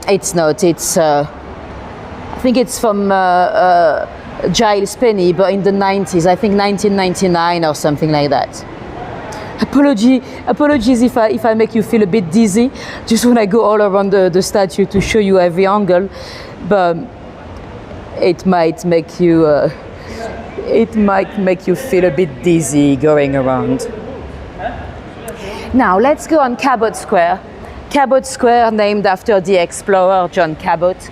[SPEAKER 1] It's not. It's I think it's from Giles Penny, but in the 90s, I think 1999 or something like that. Apologies if I make you feel a bit dizzy, just when I go all around the statue to show you every angle, but it might make you feel a bit dizzy going around. Now let's go on Cabot Square. Cabot Square, named after the explorer John Cabot.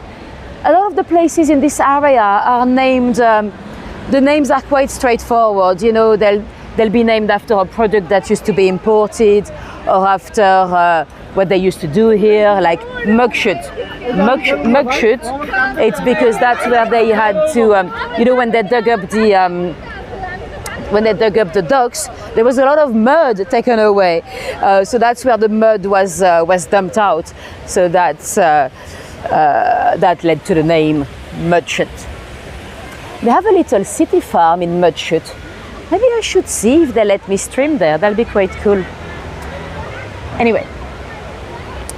[SPEAKER 1] A lot of the places in this area are named, the names are quite straightforward. You know, they'll be named after a product that used to be imported, or after what they used to do here, like Mugshot. Mugshot, it's because that's where they had to, you know, when they dug up the docks, there was a lot of mud taken away. So that's where the mud was dumped out. So that led to the name Mugshot. They have a little city farm in Mugshot. Maybe I should see if they let me stream there. That'll be quite cool. Anyway,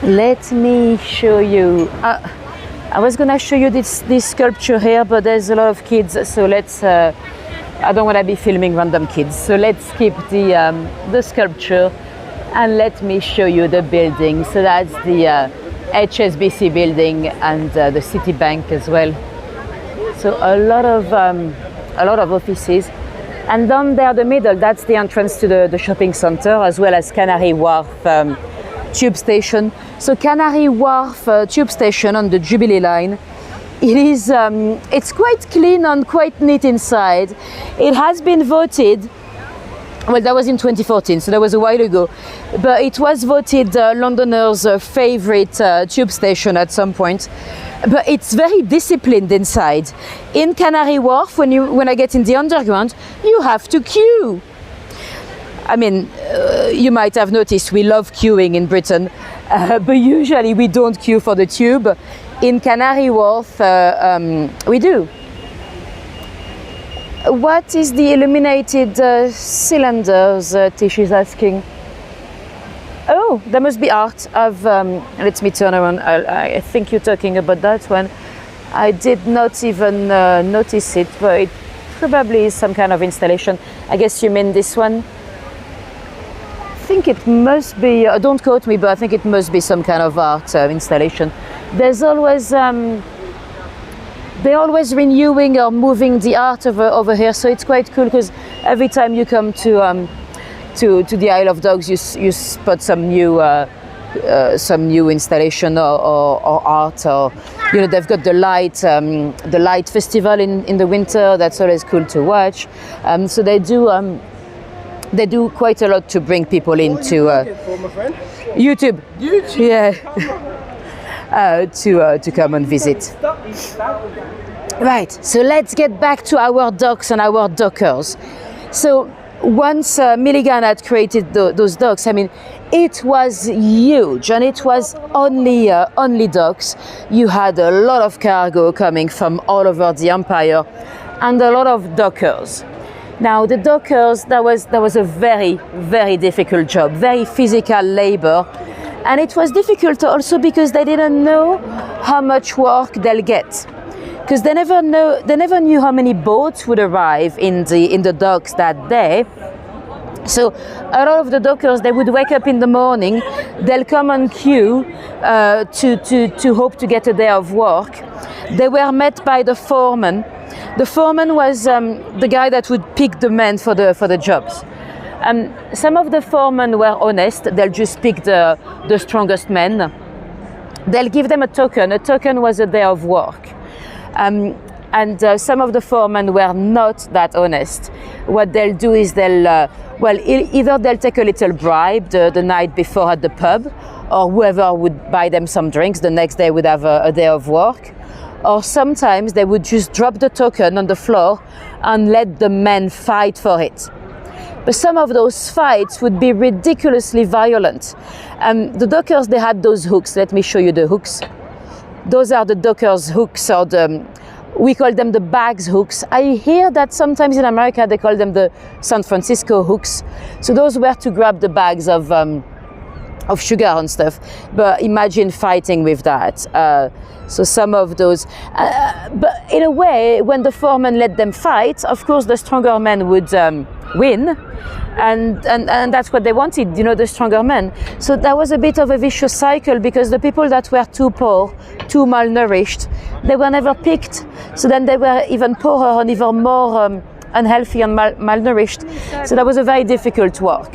[SPEAKER 1] let me show you. I was gonna show you this sculpture here, but there's a lot of kids, so let's. I don't want to be filming random kids, so let's skip the sculpture and let me show you the building. So that's the HSBC building and the Citibank as well. So a lot of offices. And down there, the middle, that's the entrance to the shopping center, as well as Canary Wharf tube station. So Canary Wharf tube station on the Jubilee line, it is, it's quite clean and quite neat inside. It has been voted, well, that was in 2014, so that was a while ago, but it was voted Londoners' favorite tube station at some point. But it's very disciplined inside. In Canary Wharf, when I get in the underground, you have to queue. I mean, you might have noticed we love queuing in Britain, but usually we don't queue for the tube. In Canary Wharf, we do. What is the illuminated cylinders, Tish is asking? Oh, there must be art of, let me turn around, I think you're talking about that one. I did not even notice it, but it probably is some kind of installation. I guess you mean this one? I think it must be, don't quote me, but I think it must be some kind of art installation. There's always, they're always renewing or moving the art over here, so it's quite cool because every time you come to the Isle of Dogs, you spot some new installation or art, or you know, they've got the light festival in the winter. That's always cool to watch. So they do quite a lot to bring people into YouTube. Yeah. To come and visit. Right. So let's get back to our docks and our dockers. So once Milligan had created those docks, I mean, it was huge, and it was only docks. You had a lot of cargo coming from all over the empire, and a lot of dockers. Now, the dockers, that was a very, very difficult job, very physical labor, and it was difficult also because they didn't know how much work they'll get. Because they never knew how many boats would arrive in the docks that day. So a lot of the dockers, they would wake up in the morning, they'll come on queue to hope to get a day of work. They were met by the foreman. The foreman was the guy that would pick the men for the jobs. Some of the foremen were honest. They'll just pick the strongest men. They'll give them a token. A token was a day of work. And some of the foremen were not that honest. What they'll do is either they'll take a little bribe the night before at the pub, or whoever would buy them some drinks the next day would have a day of work. Or sometimes they would just drop the token on the floor and let the men fight for it. But some of those fights would be ridiculously violent. The dockers, they had those hooks. Let me show you the hooks. Those are the dockers' hooks, or we call them the bags hooks. I hear that sometimes in America they call them the San Francisco hooks. So those were to grab the bags of sugar and stuff. But imagine fighting with that. So some of those, but in a way, when the foreman let them fight, of course the stronger men would win, and that's what they wanted, you know, the stronger men. So that was a bit of a vicious cycle, because the people that were too poor, too malnourished, they were never picked. So then they were even poorer and even more unhealthy and malnourished. So that was a very difficult work.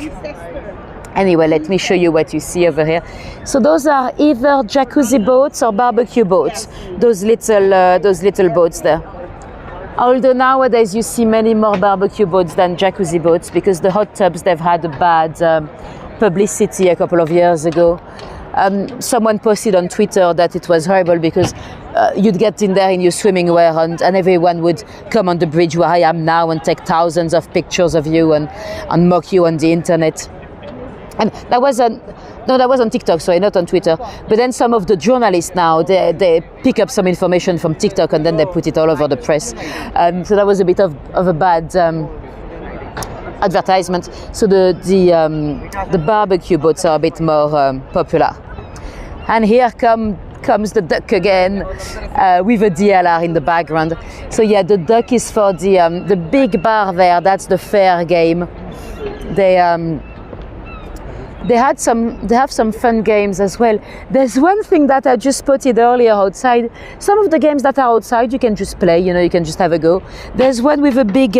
[SPEAKER 1] Anyway, let me show you what you see over here. So those are either jacuzzi boats or barbecue boats. Those little boats there. Although nowadays you see many more barbecue boats than jacuzzi boats, because the hot tubs, they've had a bad publicity a couple of years ago. Someone posted on Twitter that it was horrible because you'd get in there in your swimming wear, and everyone would come on the bridge where I am now and take thousands of pictures of you and mock you on the internet. And that was on TikTok, sorry, not on Twitter. But then some of the journalists now, they pick up some information from TikTok and then they put it all over the press. So that was a bit of a bad advertisement. So the barbecue boats are a bit more popular. And here comes the duck again, with a DLR in the background. So yeah, the duck is for the big bar there. That's the fair game. They have some fun games as well. There's one thing that I just spotted earlier outside. Some of the games that are outside you can just play, you know, you can just have a go. There's one with a big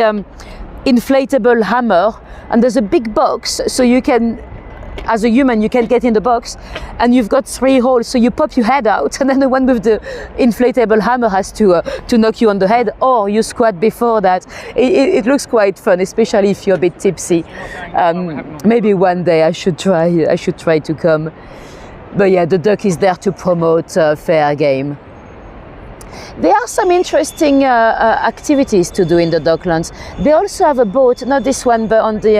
[SPEAKER 1] inflatable hammer, and there's a big box, so you can, as a human, you can get in the box, and you've got 3 holes, so you pop your head out, and then the one with the inflatable hammer has to knock you on the head, or you squat before that. It looks quite fun, especially if you're a bit tipsy. Maybe one day I should try to come. But yeah, the dock is there to promote fair game. There are some interesting activities to do in the docklands. They also have a boat, not this one, but on the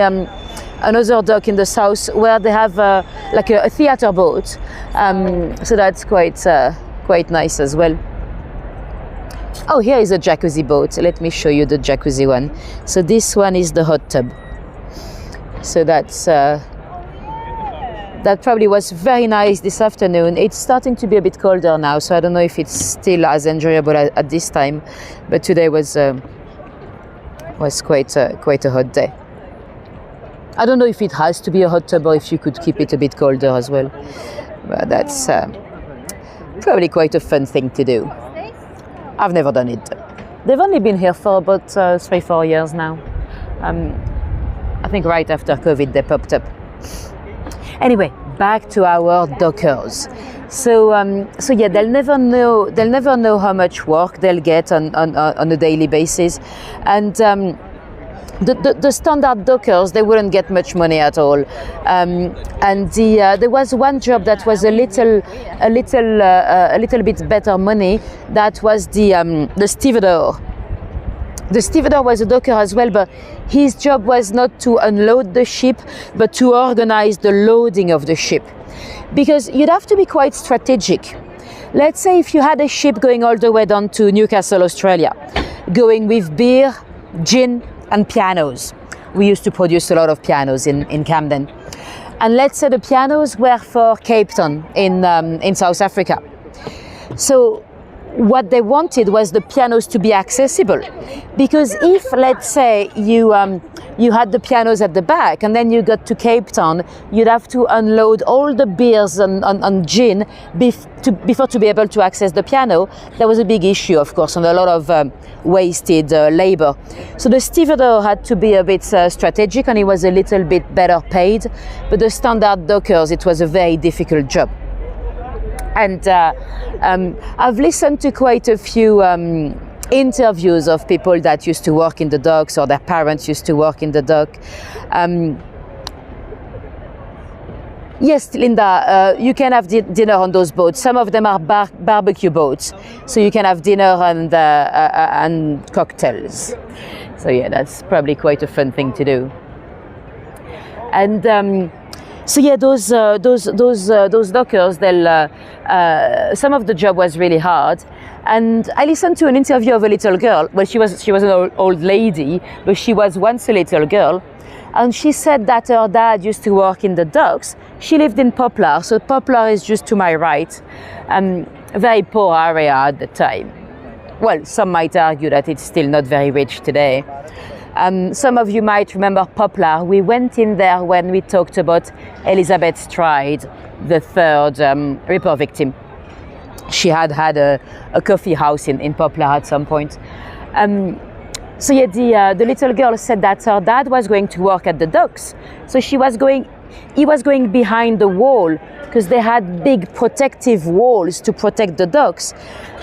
[SPEAKER 1] another dock in the south, where they have like a theater boat. So that's quite nice as well. Oh, here is a jacuzzi boat. Let me show you the jacuzzi one. So this one is the hot tub. So that probably was very nice this afternoon. It's starting to be a bit colder now, so I don't know if it's still as enjoyable at this time, but today was quite a hot day. I don't know if it has to be a hot tub or if you could keep it a bit colder as well, but that's probably quite a fun thing to do. I've never done it. They've only been here for about 3-4 years now. I think right after COVID they popped up. Anyway, back to our dockers. So yeah, they'll never know how much work they'll get on a daily basis, and the standard dockers, they wouldn't get much money at all. And there was one job that was a little bit better money. That was the stevedore. The stevedore was a docker as well, but his job was not to unload the ship, but to organize the loading of the ship. Because you'd have to be quite strategic. Let's say if you had a ship going all the way down to Newcastle, Australia, going with beer, gin, and pianos. We used to produce a lot of pianos in Camden. And let's say the pianos were for Cape Town in South Africa. So what they wanted was the pianos to be accessible, because if, let's say, you had the pianos at the back and then you got to Cape Town, you'd have to unload all the beers and gin before to be able to access the piano. That was a big issue, of course, and a lot of wasted labor. So the stevedore had to be a bit strategic, and it was a little bit better paid, but the standard dockers, it was a very difficult job. And I've listened to quite a few interviews of people that used to work in the docks, or their parents used to work in the dock. Yes, Linda, you can have dinner on those boats. Some of them are barbecue boats, so you can have dinner and cocktails. So yeah, that's probably quite a fun thing to do. And so yeah, those dockers, they'll some of the job was really hard. And I listened to an interview of a little girl. Well, she was an old lady, but she was once a little girl. And she said that her dad used to work in the docks. She lived in Poplar, so Poplar is just to my right. A very poor area at the time. Well, some might argue that it's still not very rich today. Some of you might remember Poplar. We went in there when we talked about Elizabeth Stride, the third Ripper victim. She had a coffee house in Poplar at some point. So yeah, the little girl said that her dad was going to work at the docks. So he was going behind the wall, because they had big protective walls to protect the docks.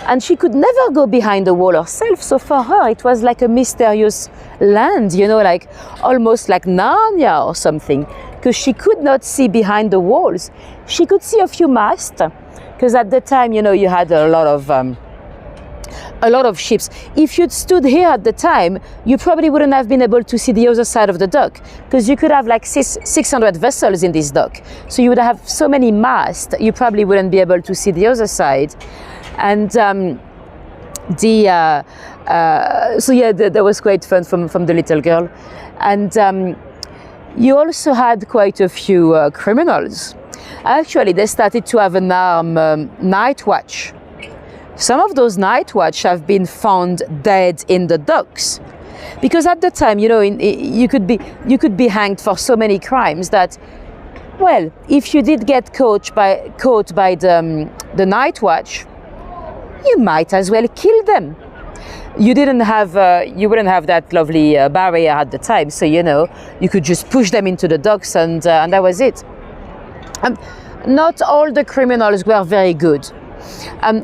[SPEAKER 1] And she could never go behind the wall herself. So for her, it was like a mysterious land, you know, like almost like Narnia or something, because she could not see behind the walls. She could see a few masts, because at the time, you know, you had a lot of ships. If you'd stood here at the time, you probably wouldn't have been able to see the other side of the dock, because you could have like 600 vessels in this dock. So you would have so many masts, you probably wouldn't be able to see the other side. And so yeah, that was quite fun from the little girl. And you also had quite a few criminals. Actually, they started to have an armed night watch. Some of those night watch have been found dead in the docks, because at the time, you know, you could be hanged for so many crimes that Well, if you did get caught by the night watch, you might as well kill them. You wouldn't have that lovely barrier at the time, so you could just push them into the docks and that was it. Not all the criminals were very good.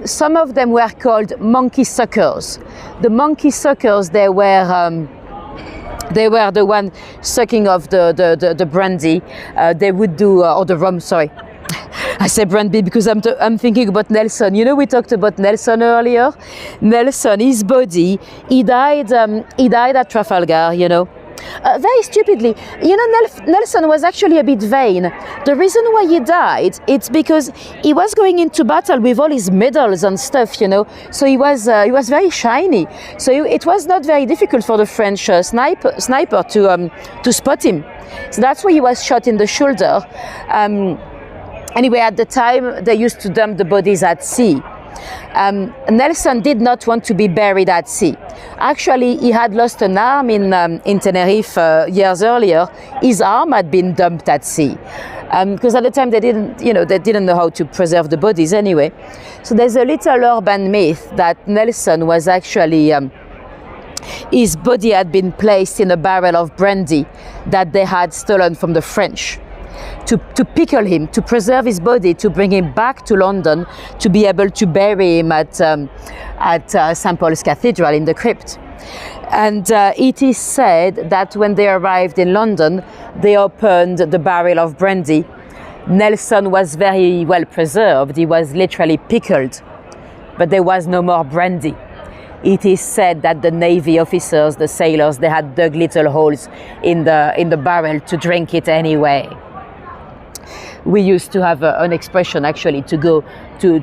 [SPEAKER 1] Some of them were called monkey suckers. The monkey suckers, they were the one sucking off the brandy. They would do, or the rum, sorry. I say brandy because I'm thinking about Nelson. We talked about Nelson earlier. Nelson, his body, he died at Trafalgar, very stupidly. Nelson was actually a bit vain. The reason why he died, it's because he was going into battle with all his medals and stuff, So he was very shiny. So it was not very difficult for the French sniper to spot him. So that's why he was shot in the shoulder. Anyway, at the time, they used to dump the bodies at sea. Nelson did not want to be buried at sea. Actually, he had lost an arm in Tenerife years earlier. His arm had been dumped at sea because at the time they didn't know how to preserve the bodies anyway. So there's a little urban myth that Nelson was actually his body had been placed in a barrel of brandy that they had stolen from the French. To pickle him, to preserve his body, to bring him back to London, to be able to bury him at St. Paul's Cathedral in the crypt. And it is said that when they arrived in London, they opened the barrel of brandy. Nelson was very well preserved. He was literally pickled, but there was no more brandy. It is said that the Navy officers, the sailors, they had dug little holes in the barrel to drink it anyway. We used to have an expression actually to go to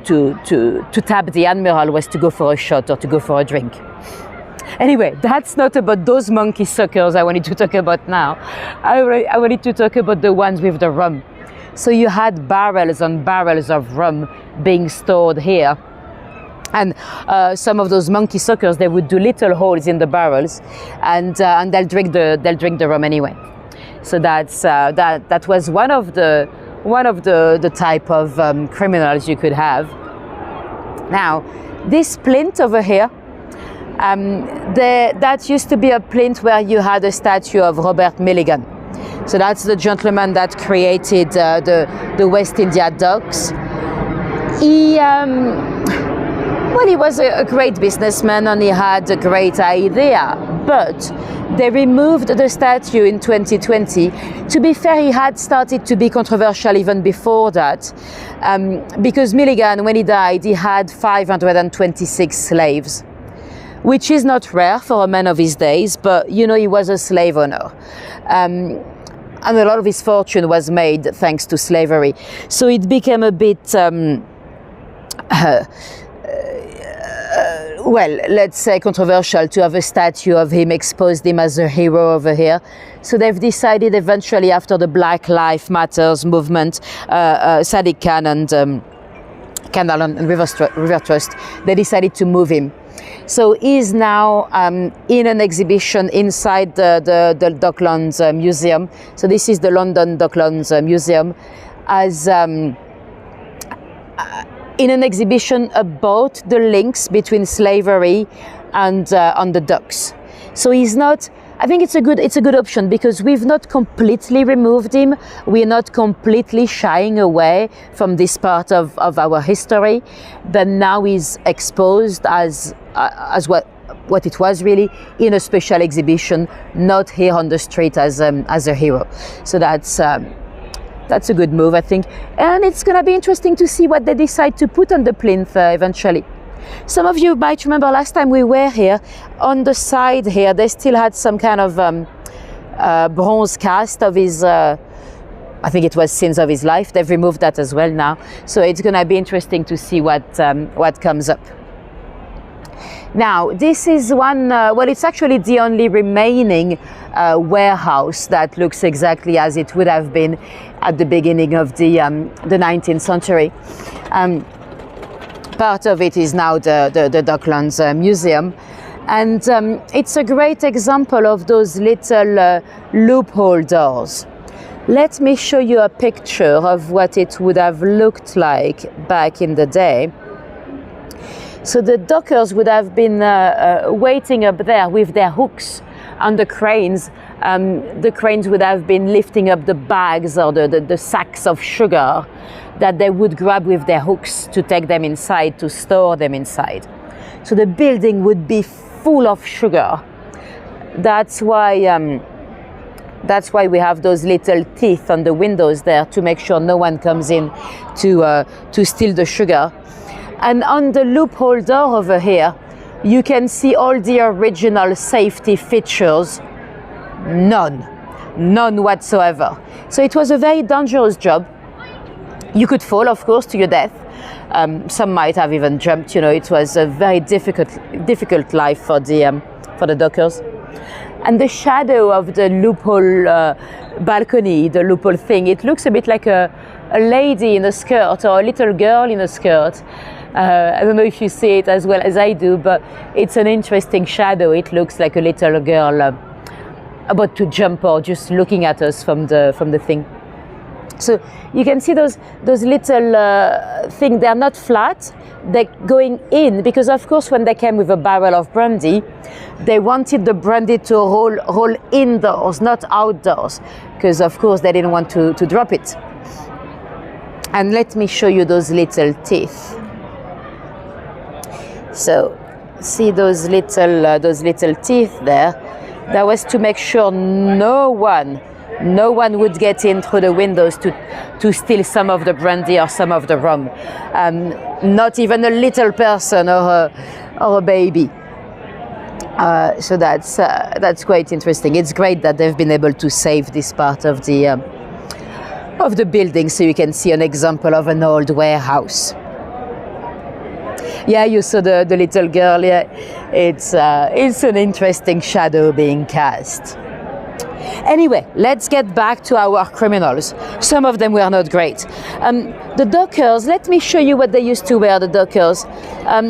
[SPEAKER 1] tap the admiral was to go for a shot or to go for a drink. Anyway, that's not about those monkey suckers I wanted to talk about now. I wanted to talk about the ones with the rum. So you had barrels and barrels of rum being stored here. And some of those monkey suckers, they would do little holes in the barrels, and they'll drink the rum anyway. So that was one of the type of criminals you could have. Now, this plinth over here, that used to be a plinth where you had a statue of Robert Milligan. So that's the gentleman that created the West India Docks. He was a great businessman and he had a great idea, but they removed the statue in 2020. To be fair, he had started to be controversial even before that, because Milligan, when he died, he had 526 slaves, which is not rare for a man of his days, but he was a slave owner. And a lot of his fortune was made thanks to slavery. So it became a bit, let's say controversial to have a statue of him, exposed him as a hero over here. So they've decided eventually, after the Black Lives Matters movement, Sadiq Khan and Canal and River Trust, they decided to move him. So he's now in an exhibition inside the Docklands Museum. So this is the London Docklands Museum, as in an exhibition about the links between slavery and on the docks. So he's not. I think it's a good option because we've not completely removed him. We're not completely shying away from this part of our history, but now he's exposed as what it was really in a special exhibition, not here on the street as a hero. So that's a good move, I think, and it's going to be interesting to see what they decide to put on the plinth eventually. Some of you might remember last time we were here, on the side here, they still had some kind of bronze cast of his, I think it was Sins of His Life. They've removed that as well now. So it's going to be interesting to see what comes up. Now, this is one, it's actually the only remaining warehouse that looks exactly as it would have been at the beginning of the 19th century. Part of it is now the Docklands Museum. And it's a great example of those little loophole doors. Let me show you a picture of what it would have looked like back in the day. So the dockers would have been waiting up there with their hooks on the cranes. The cranes would have been lifting up the bags or the sacks of sugar that they would grab with their hooks to take them inside, to store them inside. So the building would be full of sugar. That's why we have those little teeth on the windows there to make sure no one comes in to steal the sugar. And on the loophole door over here, you can see all the original safety features. None whatsoever. So it was a very dangerous job. You could fall, of course, to your death. Some might have even jumped. You know, it was a very difficult life for the dockers. And the shadow of the loophole balcony, the loophole thing, it looks a bit like a lady in a skirt or a little girl in a skirt. I don't know if you see it as well as I do, but it's an interesting shadow. It looks like a little girl about to jump or just looking at us from the thing. So you can see those little things. They're not flat. They're going in because, of course, when they came with a barrel of brandy, they wanted the brandy to roll indoors, not outdoors, because, of course, they didn't want to drop it. And let me show you those little teeth. So, see those little teeth there? That was to make sure no one would get in through the windows to steal some of the brandy or some of the rum. Not even a little person or a baby. So that's quite interesting. It's great that they've been able to save this part of the building, so you can see an example of an old warehouse. Yeah, you saw the little girl. Yeah, it's an interesting shadow being cast. Anyway, let's get back to our criminals. Some of them were not great. The dockers, let me show you what they used to wear, the dockers.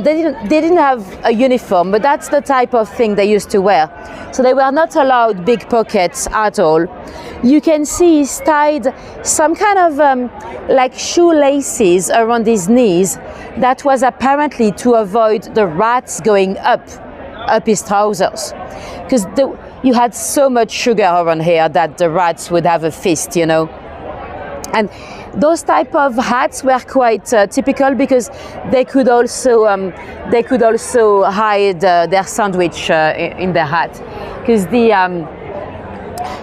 [SPEAKER 1] They didn't have a uniform, but that's the type of thing they used to wear. So they were not allowed big pockets at all. You can see he's tied some kind of like shoelaces around his knees. That was apparently to avoid the rats going up his trousers. Because you had so much sugar around here that the rats would have a feast, you know. And those type of hats were quite typical because they could also hide their sandwich in their hat, because they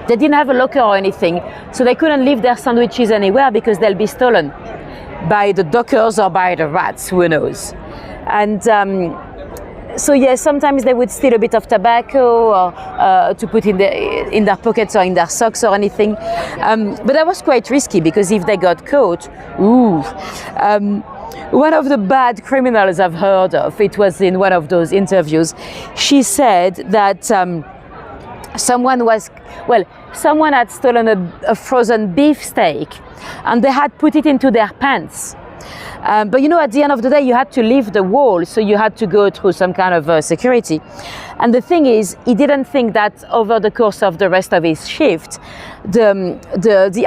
[SPEAKER 1] didn't have a locker or anything, so they couldn't leave their sandwiches anywhere because they'll be stolen by the dockers or by the rats, who knows. And so yeah, sometimes they would steal a bit of tobacco or to put in their pockets or in their socks or anything. But that was quite risky because if they got caught, one of the bad criminals I've heard of, it was in one of those interviews, she said that someone had stolen a frozen beefsteak and they had put it into their pants. But you know, at the end of the day, you had to leave the wall, so you had to go through some kind of security. And the thing is, he didn't think that over the course of the rest of his shift, the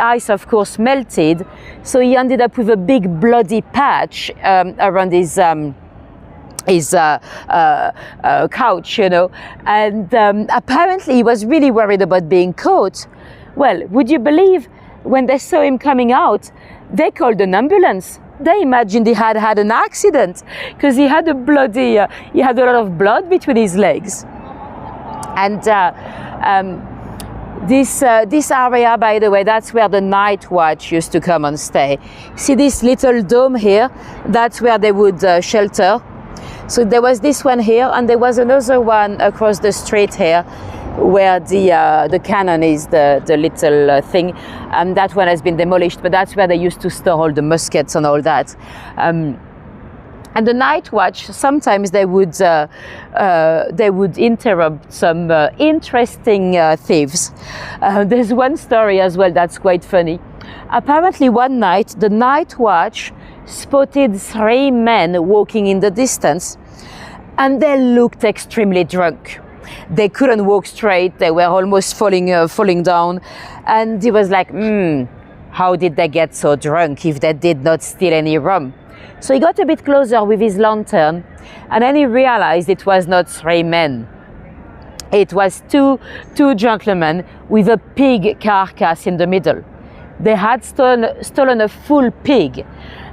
[SPEAKER 1] ice, of course, melted. So he ended up with a big bloody patch around his couch, you know. And apparently, he was really worried about being caught. Well, would you believe when they saw him coming out, they called an ambulance. They imagined he had had an accident because he had a lot of blood between his legs. And this area, by the way, that's where the night watch used to come and stay. See this little dome here? That's where they would shelter. So there was this one here, and there was another one across the street here, where the cannon is, the little thing, and that one has been demolished, but that's where they used to store all the muskets and all that. And the night watch, sometimes they would interrupt some interesting thieves. There's one story as well that's quite funny. Apparently one night, the night watch spotted 3 men walking in the distance, and they looked extremely drunk. They couldn't walk straight. They were almost falling down. And he was like, how did they get so drunk if they did not steal any rum? So he got a bit closer with his lantern, and then he realized it was not 3 men. It was two gentlemen with a pig carcass in the middle. They had stolen a full pig,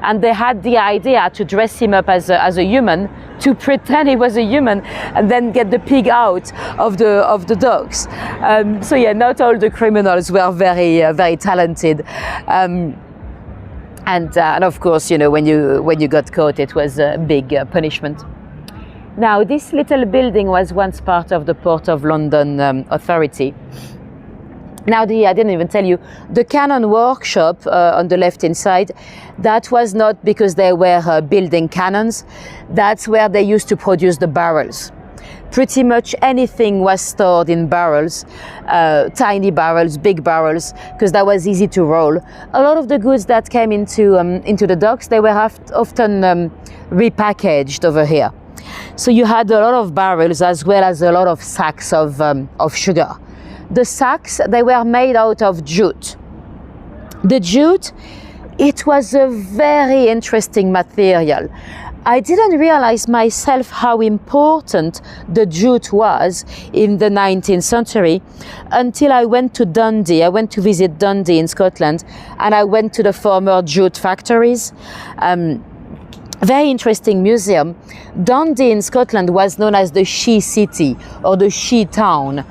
[SPEAKER 1] and they had the idea to dress him up as a human, to pretend he was a human, and then get the pig out of the docks. So yeah, not all the criminals were very talented. And of course, you know, when you got caught, it was a big punishment. Now, this little building was once part of the Port of London Authority. Now, I didn't even tell you, the cannon workshop on the left-hand side, that was not because they were building cannons. That's where they used to produce the barrels. Pretty much anything was stored in barrels, tiny barrels, big barrels, because that was easy to roll. A lot of the goods that came into the docks, they were often repackaged over here. So you had a lot of barrels as well as a lot of sacks of sugar. The sacks, they were made out of jute. The jute, it was a very interesting material. I didn't realize myself how important the jute was in the 19th century until I went to Dundee. I went to visit Dundee in Scotland, and I went to the former jute factories. Very interesting museum. Dundee in Scotland was known as the She City or the She Town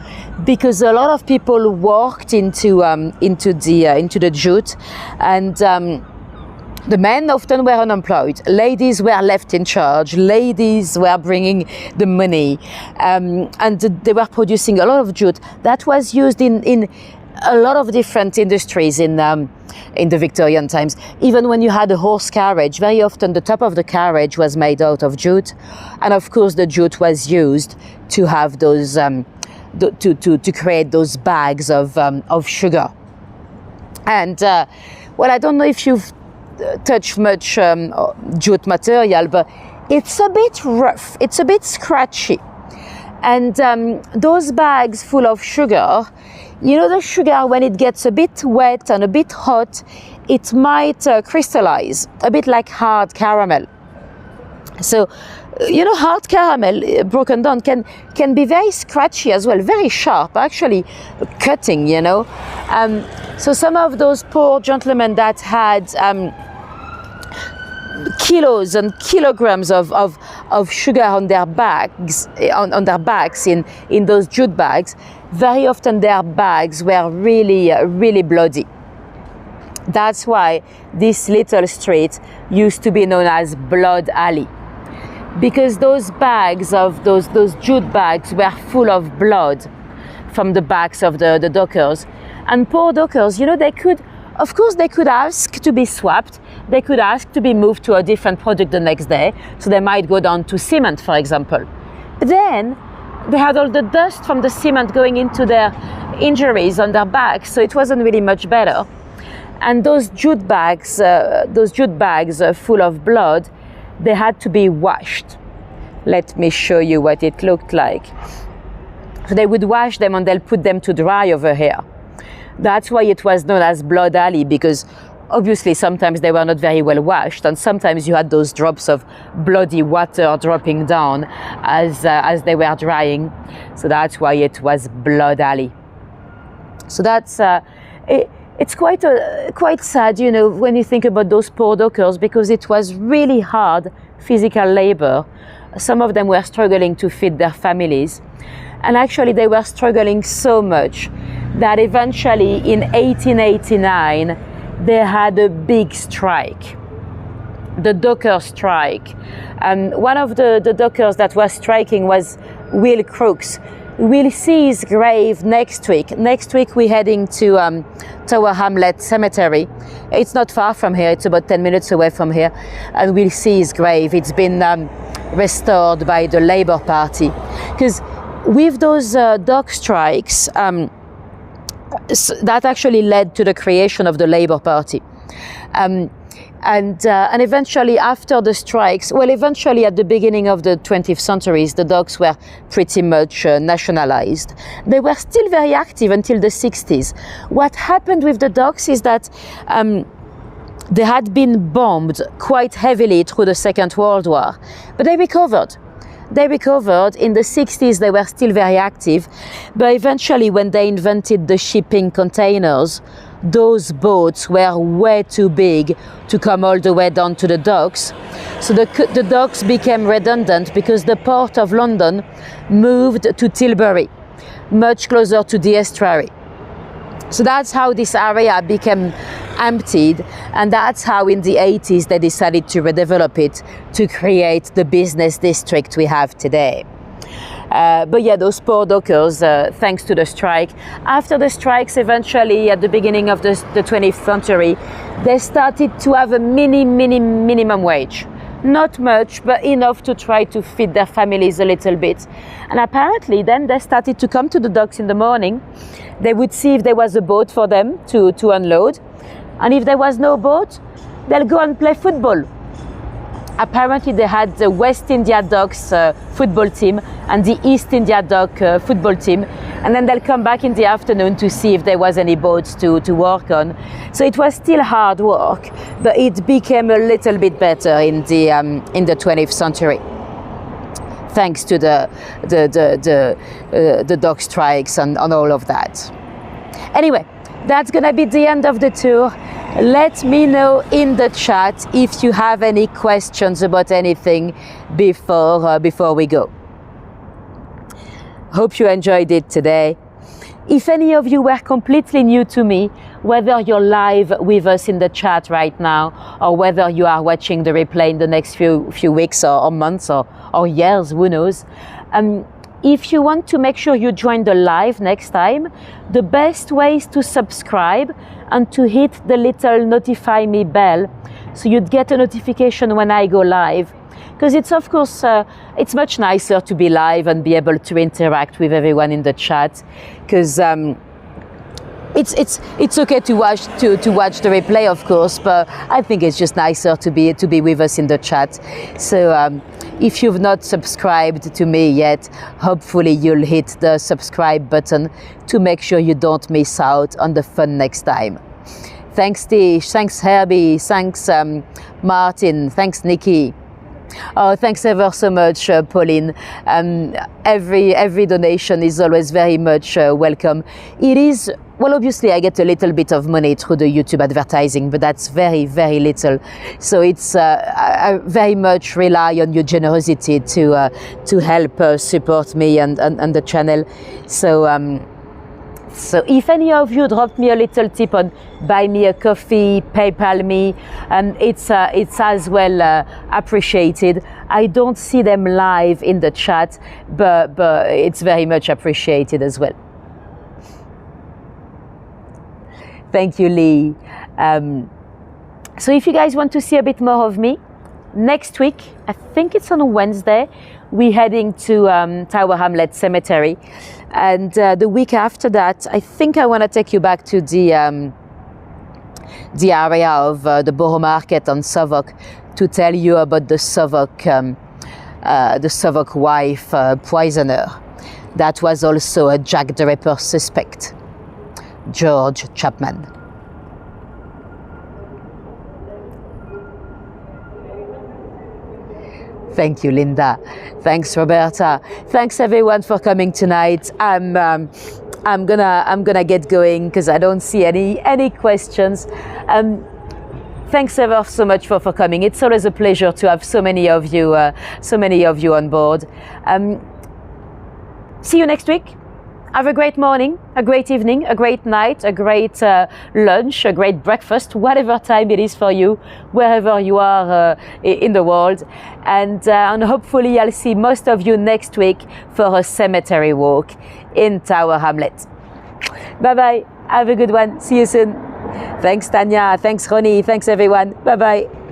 [SPEAKER 1] because a lot of people worked into the jute, and the men often were unemployed. Ladies were left in charge. Ladies were bringing the money, and they were producing a lot of jute that was used in a lot of different industries in the Victorian times. Even when you had a horse carriage, very often the top of the carriage was made out of jute, and of course the jute was used to have those to create those bags of sugar. And well, I don't know if you've touched much jute material, but it's a bit rough, it's a bit scratchy, and those bags full of sugar, you know, the sugar, when it gets a bit wet and a bit hot, it might crystallize, a bit like hard caramel. So, you know, hard caramel broken down can be very scratchy as well, very sharp, actually cutting, you know. So some of those poor gentlemen that had kilos and kilograms of sugar on their bags, on their backs in those jute bags, very often their bags were really bloody. That's why this little street used to be known as Blood Alley, because those bags of those jute bags were full of blood from the backs of the dockers. And poor dockers, you know, they could ask to be swapped. They could ask to be moved to a different project the next day. So they might go down to cement, for example. But then they had all the dust from the cement going into their injuries on their backs, so it wasn't really much better. And those jute bags full of blood, they had to be washed. Let me show you what it looked like. So they would wash them and they'll put them to dry over here. That's why it was known as Blood Alley, because obviously sometimes they were not very well washed, and sometimes you had those drops of bloody water dropping down as they were drying. So that's why it was Blood Alley. So that's it's quite sad, you know, when you think about those poor dockers, because it was really hard physical labor. Some of them were struggling to feed their families, and actually they were struggling so much that eventually in 1889 they had a big strike, the docker strike. One of the dockers that was striking was Will Crooks. We'll see his grave next week. Next week we're heading to Tower Hamlet Cemetery. It's not far from here, it's about 10 minutes away from here, and we'll see his grave. It's been restored by the Labour Party, because with those dock strikes, that actually led to the creation of the Labour Party. And eventually after the strikes, well, eventually at the beginning of the 20th centuries, the docks were pretty much nationalized. They were still very active until the 60s. What happened with the docks is that they had been bombed quite heavily through the Second World War, but they recovered. They recovered. In the 60s, they were still very active, but eventually when they invented the shipping containers, those boats were way too big to come all the way down to the docks. So the docks became redundant because the Port of London moved to Tilbury, much closer to the estuary. So that's how this area became emptied, and that's how in the 80s they decided to redevelop it to create the business district we have today. But yeah, those poor dockers, thanks to the strike. After the strikes, eventually at the beginning of the 20th century, they started to have a minimum wage. Not much, but enough to try to feed their families a little bit. And apparently then they started to come to the docks in the morning. They would see if there was a boat for them to unload. And if there was no boat, they'll go and play football. Apparently they had the West India Docks football team and the East India Dock football team, and then they'll come back in the afternoon to see if there was any boats to work on. So it was still hard work, but it became a little bit better in the 20th century, thanks to the dock strikes and all of that. Anyway, that's gonna be the end of the tour. Let me know in the chat if you have any questions about anything before we go. Hope you enjoyed it today. If any of you were completely new to me, whether you're live with us in the chat right now, or whether you are watching the replay in the next few weeks or months or years, who knows, if you want to make sure you join the live next time, the best way is to subscribe and to hit the little notify me bell so you'd get a notification when I go live. Because it's of course, it's much nicer to be live and be able to interact with everyone in the chat, because it's okay to watch the replay, of course, but I think it's just nicer to be with us in the chat. So if you've not subscribed to me yet, hopefully you'll hit the subscribe button to make sure you don't miss out on the fun next time. Thanks Tish, thanks Herbie, thanks Martin, thanks Nikki. Oh, thanks ever so much, Pauline. Every donation is always very much welcome. It is, well, obviously I get a little bit of money through the YouTube advertising, but that's very little. So it's I very much rely on your generosity to help support me and the channel. So if any of you drop me a little tip on buy me a coffee, PayPal me, it's as well appreciated. I don't see them live in the chat, but it's very much appreciated as well. Thank you, Lee. So if you guys want to see a bit more of me, next week, I think it's on Wednesday, we're heading to Tower Hamlets Cemetery. And the week after that, I think I want to take you back to the area of the Borough Market on Southwark to tell you about the Southwark wife poisoner. That was also a Jack the Ripper suspect, George Chapman. Thank you, Linda. Thanks, Roberta. Thanks everyone for coming tonight. I'm gonna get going because I don't see any questions. Thanks ever so much for coming. It's always a pleasure to have so many of you on board. See you next week. Have a great morning, a great evening, a great night, a great lunch, a great breakfast, whatever time it is for you, wherever you are in the world. And hopefully I'll see most of you next week for a cemetery walk in Tower Hamlets. Bye-bye. Have a good one. See you soon. Thanks, Tanya. Thanks, Ronnie. Thanks, everyone. Bye-bye.